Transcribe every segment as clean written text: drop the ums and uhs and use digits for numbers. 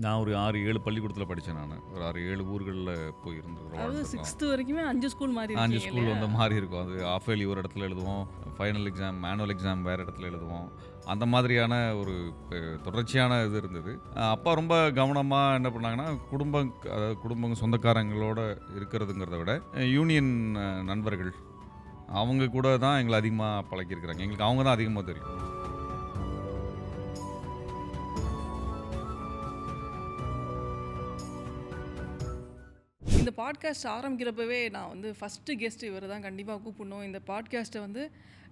நான் ஒரு 6, 7 பள்ளிக்கூடத்தில் படித்தேன். நான் ஒரு 6, 7 ஊர்களில் போய் அதாவது இருந்திருக்கிறோம். 6th வரைக்குமே 5 ஸ்கூல் மாறி 5 இருக்கீங்க ஸ்கூல் இல்லையா? மாறி இருக்கும். அது ஆஃப் இயர்லி ஒரு இடத்துல எழுதுவோம், ஃபைனல் எக்ஸாம், மேனுவல் எக்ஸாம் வேறு இடத்துல எழுதுவோம். அந்த மாதிரியான ஒரு தொடர்ச்சியான இது இருந்தது. அப்பா ரொம்ப கவனமாக என்ன பண்ணாங்கன்னா, அதாவது குடும்பம் சொந்தக்காரங்களோட இருக்கிறதுங்கிறத விட யூனியன் நண்பர்கள் அவங்க கூட தான் எங்களை அதிகமாக பழக்கியிருக்கிறாங்க. எங்களுக்கு அவங்க தான் அதிகமாக தெரியும். இந்த பாட்காஸ்ட் ஆரம்பிக்கிறப்பவே நான் வந்து ஃபஸ்ட்டு கெஸ்ட் இவர் தான் கண்டிப்பாக கூப்பிடணும், இந்த பாட்காஸ்ட்டை வந்து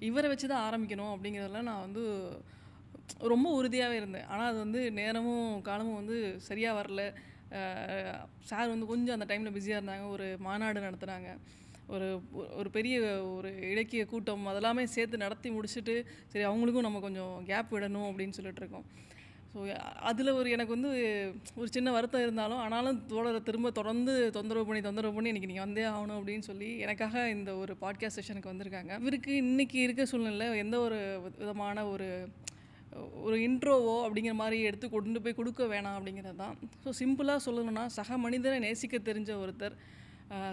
இவரை வச்சு தான் ஆரம்பிக்கணும் அப்படிங்கிறதுல நான் வந்து ரொம்ப உறுதியாகவே இருந்தேன். ஆனால் அது வந்து நேரமும் காலமும் வந்து சரியாக வரல. சார் வந்து கொஞ்சம் அந்த டைமில் பிஸியாக இருந்தாங்க. ஒரு மாநாடு நடத்துனாங்க, ஒரு ஒரு பெரிய ஒரு இலக்கிய கூட்டம் அதெல்லாமே சேர்த்து நடத்தி முடிச்சுட்டு சரி அவங்களுக்கும் நம்ம கொஞ்சம் கேப் விடணும் அப்படின்னு சொல்லிட்டு இருக்கோம். ஸோ அதில் எனக்கு வந்து ஒரு சின்ன வருத்தம் இருந்தாலும், ஆனாலும் தொடர்ந்து தொந்தரவு பண்ணி இன்றைக்கி நீங்கள் வந்தே ஆகணும் அப்படின்னு சொல்லி எனக்காக இந்த ஒரு பாட்காஸ்ட் செஷனுக்கு வந்திருக்காங்க. இவருக்கு இன்றைக்கி இருக்க சூழ்நிலை எந்த ஒரு விதமான ஒரு இன்ட்ரோவோ அப்படிங்கிற மாதிரி எடுத்து கொண்டு போய் கொடுக்க வேணாம் அப்படிங்கிறது தான். ஸோ சிம்பிளாக சொல்லணும்னா, சக மனிதரை நேசிக்க தெரிஞ்ச ஒருத்தர்,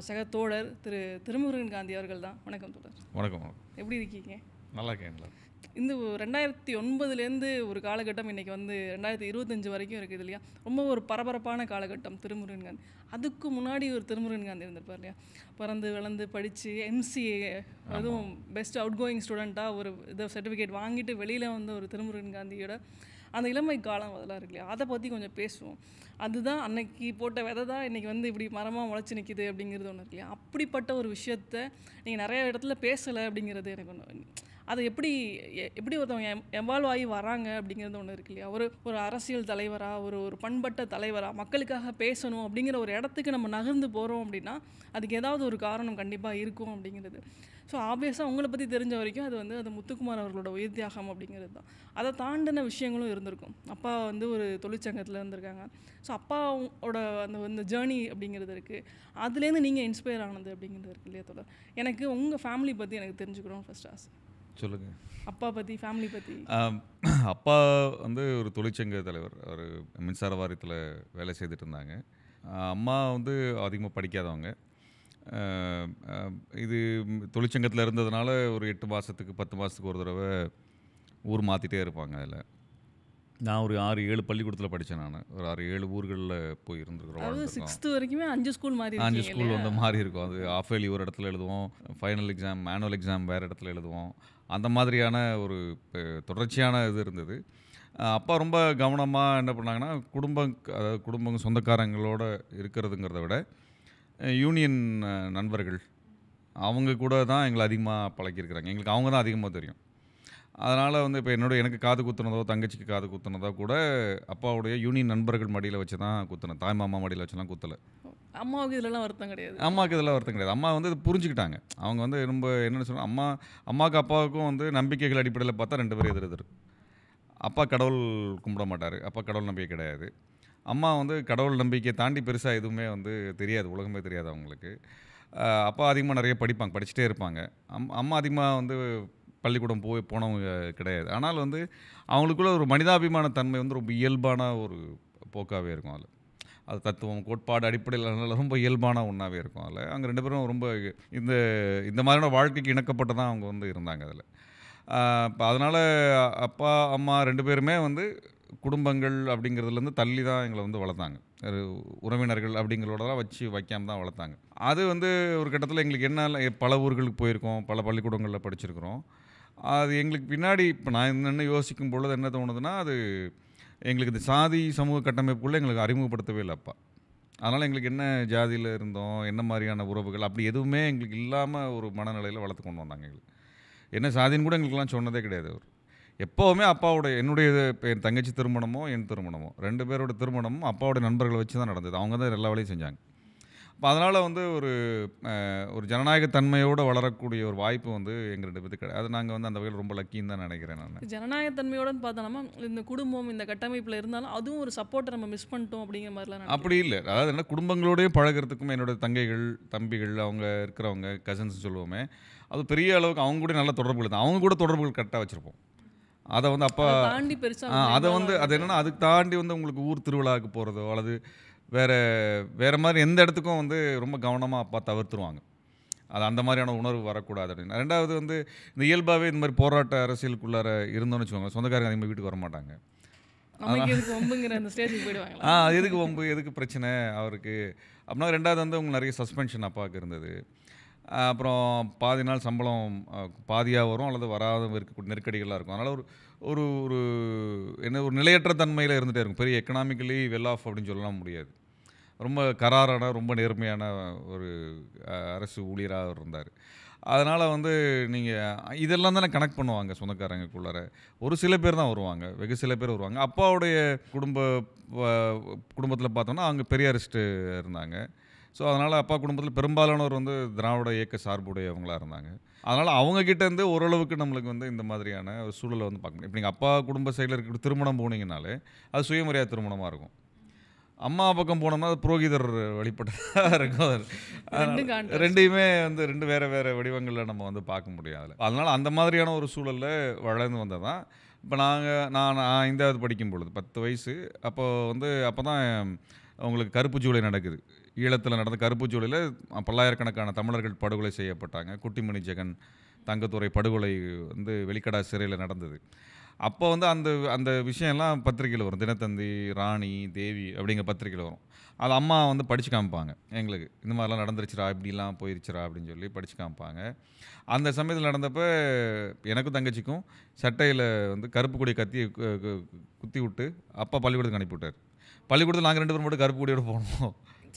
சக தோழர் திரு திருமுருகன் காந்தி அவர்கள் தான். வணக்கம் தோழர். வணக்கம். எப்படி இருக்கீங்க? நல்லா இருக்கேன். இந்த 2009லேருந்து ஒரு காலகட்டம் இன்றைக்கி வந்து 2025 வரைக்கும் இருக்குது இல்லையா? ரொம்ப ஒரு பரபரப்பான காலகட்டம் திருமுருகன் காந்தி. அதுக்கு முன்னாடி ஒரு திருமுருகன் காந்தி இருந்திருப்பார் இல்லையா? பிறந்து வளர்ந்து படித்து எம்சிஏ, அதுவும் பெஸ்ட் அவுட் கோயிங் ஸ்டூடெண்ட்டாக ஒரு இதை சர்டிஃபிகேட் வாங்கிட்டு வெளியில் வந்து ஒரு திருமுருகன் காந்தியோட அந்த இளமை காலம் அதெல்லாம் இருக்கு இல்லையா? அதை பற்றி கொஞ்சம் பேசுவோம். அதுதான் அன்னைக்கு போட்ட விதை தான் இன்றைக்கி வந்து இப்படி மரமாக முளைச்சி நிற்கிது அப்படிங்கிறது ஒன்று இருக்கு இல்லையா? அப்படிப்பட்ட ஒரு விஷயத்த நீங்கள் நிறைய இடத்துல பேசலை அப்படிங்கிறது எனக்கு ஒன்று. அதை எப்படி ஒருத்தவங்க எவால்வ் ஆகி வராங்க அப்படிங்கிறது ஒன்று இருக்கு இல்லையா? ஒரு அரசியல் தலைவராக, ஒரு பண்பட்ட தலைவராக, மக்களுக்காக பேசணும் அப்படிங்கிற ஒரு இடத்துக்கு நம்ம நகர்ந்து போகிறோம் அப்படின்னா அதுக்கு ஏதாவது ஒரு காரணம் கண்டிப்பாக இருக்கும் அப்படிங்கிறது. ஸோ ஆப்வியஸாக உங்களை பற்றி தெரிஞ்ச வரைக்கும் அது முத்துக்குமார் அவர்களோட உயிர் தியாகம் அப்படிங்கிறது தான். அதை தாண்டின விஷயங்களும் இருந்திருக்கும். அப்பா வந்து ஒரு தொழிற்சங்கத்தில் இருந்திருக்காங்க. ஸோ அப்பாவோட அந்த ஜேர்னி அப்படிங்கிறது இருக்குது. அதுலேருந்து நீங்கள் இன்ஸ்பயர் ஆனது அப்படிங்கிறது இருக்குது இல்லையா தோழர்? எனக்கு உங்கள் ஃபேமிலி பற்றி எனக்கு தெரிஞ்சுக்கணும் ஃபர்ஸ்ட் ஆசை. சொல்லுங்கள். அப்பா பற்றி, ஃபேமிலி பற்றி. அப்பா வந்து ஒரு தொழிற்சங்க தலைவர். ஒரு மின்சார வாரியத்தில் வேலை செய்துட்டு இருந்தாங்க. அம்மா வந்து அதிகமாக படிக்காதவங்க. இது தொழிற்சங்கத்தில் இருந்ததுனால ஒரு 8 மாதத்துக்கு 10 மாதத்துக்கு ஒரு தடவை ஊர் மாற்றிட்டே இருப்பாங்க. அதில் நான் ஒரு 6, 7 பள்ளிக்கூடத்தில் படித்தேன். நான் ஒரு 6, 7 ஊர்களில் போய் இருந்திருக்கிறோம். அதாவது 6th வரைக்குமே 5 ஸ்கூல் மாறி 5 ஸ்கூல் மாறி இருக்கும். அது ஆஃப் இயர்லி ஒரு இடத்துல எழுதுவோம், ஃபைனல் எக்ஸாம், மேனுவல் எக்ஸாம் வேறு இடத்துல எழுதுவோம். அந்த மாதிரியான ஒரு தொடர்ச்சியான இது இருந்தது. அப்பா ரொம்ப கவனமாக என்ன பண்ணாங்கன்னா, அதாவது குடும்பம் சொந்தக்காரங்களோட இருக்கிறதுங்கிறத விட யூனியன் நண்பர்கள் அவங்க கூட தான் எங்களை அதிகமாக பழக்கியிருக்கிறாங்க. எங்களுக்கு அவங்க தான் அதிகமாக தெரியும். அதனால் வந்து இப்போ எனக்கு காது குத்துனதோ, தங்கச்சிக்கு காது குத்துனதோ கூட அப்பாவுடைய யூனியன் நண்பர்கள் மடியில் வச்சு தான் குத்துனேன். தாய் மாமா மடியில் வச்சுலாம் குத்தலை. அம்மாவுக்கு இதெல்லாம் வருத்தம் கிடையாது. அம்மாவுக்கு இதெல்லாம் வருத்தம் கிடையாது. அம்மா வந்து இது புரிஞ்சுக்கிட்டாங்க. அவங்க வந்து ரொம்ப என்னென்னு சொன்னால், அம்மாவுக்கு அப்பாவுக்கும் வந்து நம்பிக்கைகள் அடிப்படையில் பார்த்தா 2 பேரும் எதிர். அப்பா கடவுள் கும்பிட மாட்டார். அப்பா கடவுள் நம்பிக்கை கிடையாது. அம்மா வந்து கடவுள் நம்பிக்கையை தாண்டி பெருசாக எதுவுமே வந்து தெரியாது, உலகமே தெரியாது அவங்களுக்கு. அப்பா அதிகமாக நிறைய படிச்சுட்டே இருப்பாங்க. அம்மா அதிகமாக வந்து பள்ளிக்கூடம் போனவங்க கிடையாது. ஆனால் வந்து அவங்களுக்குள்ள ஒரு மனிதாபிமான தன்மை வந்து ரொம்ப இயல்பான ஒரு போக்காகவே இருக்கும். அது தத்துவம், கோட்பாடு அடிப்படையில் ரொம்ப இயல்பான ஒன்றாவே இருக்கும். அவங்க 2 பேரும் ரொம்ப இந்த மாதிரியான வாழ்க்கைக்கு இணக்கப்பட்டு தான் அவங்க வந்து இருந்தாங்க அதில். இப்போ அதனால் அப்பா அம்மா 2 பேருமே வந்து குடும்பங்கள் அப்படிங்கிறதுலேருந்து தள்ளி தான் எங்களை வந்து வளர்த்தாங்க. உறவினர்கள் அப்படிங்கிறதோடலாம் வைக்காமல் தான் வளர்த்தாங்க. அது வந்து ஒரு கட்டத்தில் எங்களுக்கு பல ஊர்களுக்கு போயிருக்கோம், பல பள்ளிக்கூடங்களில் படிச்சிருக்கிறோம். அது எங்களுக்கு பின்னாடி இப்போ நான் என்ன யோசிக்கும் பொழுது என்ன தோணுதுன்னா, அது எங்களுக்கு இந்த சாதி சமூக கட்டமைப்புக்குள்ளே எங்களுக்கு அறிமுகப்படுத்தவே இல்லை அப்பா. அதனால் எங்களுக்கு என்ன ஜாதியில் இருந்தோம், என்ன மாதிரியான உறவுகள் அப்படி எதுவுமே எங்களுக்கு இல்லாமல் ஒரு மனநிலையில் வளர்த்து கொண்டு வந்தாங்க. எங்களுக்கு என்ன சாதின்னு கூட எங்களுக்கெல்லாம் சொன்னதே கிடையாது. அவர் எப்போவுமே என்னுடைய என் தங்கச்சி திருமணமோ என் திருமணமோ 2 பேரோட திருமணமும் அப்பாவோட நண்பர்களை வச்சு தான் நடந்தது. அவங்க தான் எல்லா வேலையும் செஞ்சாங்க. இப்போ அதனால் வந்து ஒரு ஜனநாயக தன்மையோடு வளரக்கூடிய ஒரு வாய்ப்பு வந்து எங்கள் 2 பேருக்கு கிடையாது. அது நாங்கள் வந்து அந்த வகையில் ரொம்ப லக்கின்னு தான் நினைக்கிறேன். நான் ஜனநாயகத்தன்மையோடன்னு பார்த்தோம்னா இந்த குடும்பம் இந்த கட்டமைப்பில் இருந்தாலும் அதுவும் ஒரு சப்போர்ட்டை நம்ம மிஸ் பண்ணிட்டோம் அப்படிங்கிற மாதிரிலாம் அப்படி இல்லை. அதாவது என்ன, குடும்பங்களோடய பழகிறதுக்கும் என்னோட தங்கைகள் தம்பிகள் அவங்க இருக்கிறவங்க கசின்ஸ் சொல்லுவோமே, அது பெரிய அளவுக்கு அவங்க கூட நல்ல தொடர்புகள் தான். அவங்க கூட தொடர்புகள் கரெக்டாக வச்சுருப்போம். அதை வந்து அப்பா அதை தாண்டி பெருசா அதை விஷயங்கள்லாம் வந்து அது இருக்காது. என்னன்னா அதுக்கு தாண்டி வந்து உங்களுக்கு ஊர் திருவிழாவுக்கு போகிறதோ அல்லது வேற வேற மாதிரி எந்த இடத்துக்கும் வந்து ரொம்ப கவனமாக அப்பா தவிர்த்துருவாங்க. அது அந்த மாதிரியான உணர்வு வரக்கூடாது அப்படின்னு. ரெண்டாவது வந்து இந்த இயல்பாகவே இந்த மாதிரி போராட்ட அரசியலுக்குள்ளார இருந்தோம்னு வச்சுக்கோங்க, சொந்தக்காரங்க அதிகமாக வீட்டுக்கு வர மாட்டாங்க. நமக்கு எதுக்கு வம்புங்கிற அந்த ஸ்டேஜுக்கு போயிடுவாங்களா? எதுக்கு வம்பு, எதுக்கு பிரச்சனை அவருக்கு அப்படின்னா. ரெண்டாவது வந்து உங்களுக்கு நிறைய சஸ்பென்ஷன் அப்பாவுக்கு இருந்தது. அப்புறம் பாதி நாள் சம்பளம் பாதியாக வரும் அல்லது வராத இருக்கக்கூடிய நெருக்கடிகளாக இருக்கும். அதனால் ஒரு ஒரு ஒரு என்ன ஒரு நிலையற்ற தன்மையில் இருந்துகிட்டே இருக்கும். பெரிய எக்கனாமிக்கலி வெல் ஆஃப் அப்படின்னு சொல்லலாம் முடியாது. ரொம்ப கராரான ரொம்ப நேர்மையான ஒரு அரசு ஊழியராக அவர் இருந்தார். அதனால் வந்து நீங்கள் இதெல்லாம் தானே கனெக்ட் பண்ணுவாங்க சொந்தக்காரங்களுக்குள்ளார. ஒரு சில பேர் தான் வருவாங்க, வெகு சில பேர் வருவாங்க. அப்பாவுடைய குடும்பத்தில் பார்த்தோன்னா அவங்க பெரியாரிஸ்ட்டு இருந்தாங்க. ஸோ அதனால் அப்பா குடும்பத்தில் பெரும்பாலானவர் வந்து திராவிட இயக்க சார்புடையவங்களா இருந்தாங்க. அதனால் அவங்கக்கிட்டேருந்து ஓரளவுக்கு நம்மளுக்கு வந்து இந்த மாதிரியான ஒரு சூழலை வந்து பார்க்க முடியும். இப்போ நீங்கள் அப்பா குடும்ப சைடில் இருக்கிற திருமணம் போனீங்கனாலே அது சுயமரியாதை திருமணமாக இருக்கும். அம்மா பக்கம் போனோம்னா அது புரோகிதர் வழிபட்டதா இருக்கும். அதனால 2ம் கான்ட்ராஸ்ட். 2யுமே வந்து 2 வேற வேற வடிவங்கள்ல நம்ம வந்து பார்க்க முடியும் அதில. அதனால அந்த மாதிரியான ஒரு சூழல்ல வளர்ந்து வந்தது தான். இப்ப நான் 5வது படிக்கும் பொழுது 10 வயசு. அப்போ வந்து அப்பதான் உங்களுக்கு கருப்பு ஜூலை நடக்குது. ஈழத்தில நடந்த கருப்பு ஜூலையில பல்லாயிரக்கணக்கான தமிழர்கள் படுகொலை செய்யப்பட்டாங்க. குட்டிமணி ஜெகன், தங்கத்துரை படுகொலை வந்து வெளிக்கடா சிறையில நடந்தது. அப்போ வந்து அந்த அந்த விஷயம்லாம் பத்திரிக்கையில வரும். தினத்தந்தி, ராணி, தேவி அப்படிங்கிற பத்திரிக்கையில வரும். அது அம்மா வந்து படிச்சு காமிப்பாங்க எங்களுக்கு. இந்த மாதிரிலாம் நடந்துருச்சுடா, இப்படிலாம் போயிருச்சுடா அப்படின்னு சொல்லி படிச்சு காமிப்பாங்க. அந்த சமயத்தில் நடந்தப்ப எனக்கும் தங்கச்சிக்கும் சட்டையில வந்து கருப்பு கொடி கத்தி குத்தி விட்டு அப்பா பள்ளிக்கூடத்துக்கு அனுப்பிவிட்டார். பள்ளிக்கூடத்தில் நாங்கள் 2 பேரும் மட்டும் கருப்பு கொடியோட போனோம்.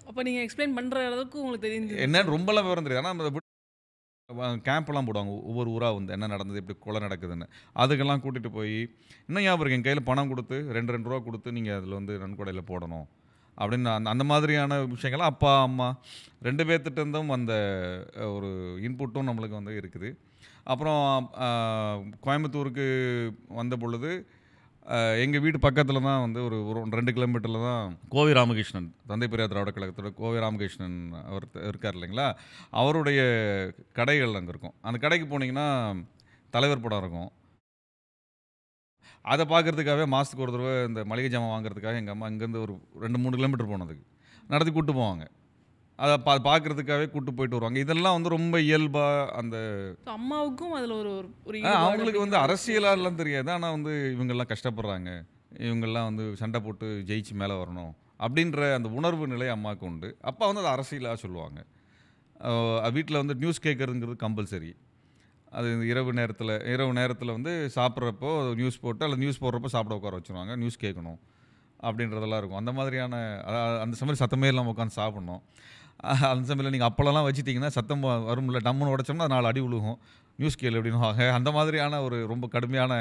அப்ப நீங்க எக்ஸ்பிளைன் பண்ற அளவுக்கு உங்களுக்கு தெரிஞ்சிருந்துச்சு. என்னன்னு ரொம்பலாம் விவரம் தெரியாது. ஆனால் கேம்ப்லாம் போடுவாங்க. ஒவ்வொரு ஊரா வந்து என்ன நடந்தது, இப்படி கொலை நடக்குதுன்னு. அதுக்கெல்லாம் கூட்டிட்டு போய், இன்னும் ஞாபகம் இருக்கு. என் கையில பணம் குடுத்து, ரூ. 2 குடுத்து, நீங்க அதில வந்து நன்கொடையில போடணும். அப்படின்னு அந்த அந்த மாதிரியான விஷயங்கள்லாம் அப்பா, அம்மா 2 பேர்த்துட்ட இருந்தும் அந்த ஒரு இன்புட்டும் நம்மளுக்கு வந்து இருக்குது. அப்புறம் கோயம்புத்தூருக்கு வந்த பொழுது, எங்க வீட்டு பக்கத்தில தான் வந்து ஒரு ஒரு 2 கிலோமீட்டர்ல தான் கோவை ராமகிருஷ்ணன், தந்தை பெரியார் திராவிட கழகத்தோட கோவை ராமகிருஷ்ணன் அவர் இருக்கார் இல்லைங்களா? அவருடைய கடைகள் அங்க இருக்கும். அந்த கடைக்கு போனீங்கன்னா, தலைவர் படம் இருக்கும். அத பார்க்கறதுக்காகவே மாசத்துக்கு ஒரு தடவ இந்த மளிகை ஜாமான் வாங்குறதுக்காக எங்க அம்மா இங்கேருந்து ஒரு 2, 3 கிலோமீட்டர் போணும் அதுக்கு. நடத்தி கூட்டு போவாங்க. அத பார்க்கறதுக்காகவே கூட்டு போயிட்டு வருவாங்க. இதெல்லாம் வந்து ரொம்ப இயல்பா அந்த So, அம்மாவுக்கும் அதுல ஒரு ஒரு ஒரு ஈடுபாடு அவங்களுக்கு வந்து அப்படிங்கிற ஒரு அரசியலாலாம் தெரியாது. ஆனா வந்து இவங்கலாம் கஷ்டப்படுறாங்க. இவங்கலாம் வந்து சண்டை போட்டு ஜெயிச்சு மேல வரணும். அப்படின்ற அந்த உணர்வு நிலை அம்மாவுக்கு உண்டு. அப்பா வந்து அத அரசியலா சொல்லுவாங்க. வீட்ல வந்து நியூஸ் கேட்கறதுங்கிறது கம்பல்சரி. அது இந்த இரவு நேரத்தில வந்து சாப்பிட்றப்போ நியூஸ் போட்டு அல்லது நியூஸ் போடுறப்போ சாப்பிட உட்கார வச்சுருவாங்க. நியூஸ் கேட்கணும். அப்படின்றதெல்லாம் இருக்கும். அந்த மாதிரியான அந்த சமயம் சத்தமே இல்லாம உட்காந்து சாப்பிடணும். அந்த சமயத்தில நீங்க அப்பளம்லாம் வச்சுட்டீங்கன்னா சத்தம் வரும்ல. டம்முன்னு உடைச்சோம்னா 4 அடி விழுகும். நியூஸ் கேளு அப்படின்னுவாங்க. அந்த மாதிரியான ஒரு ரொம்ப கடுமையான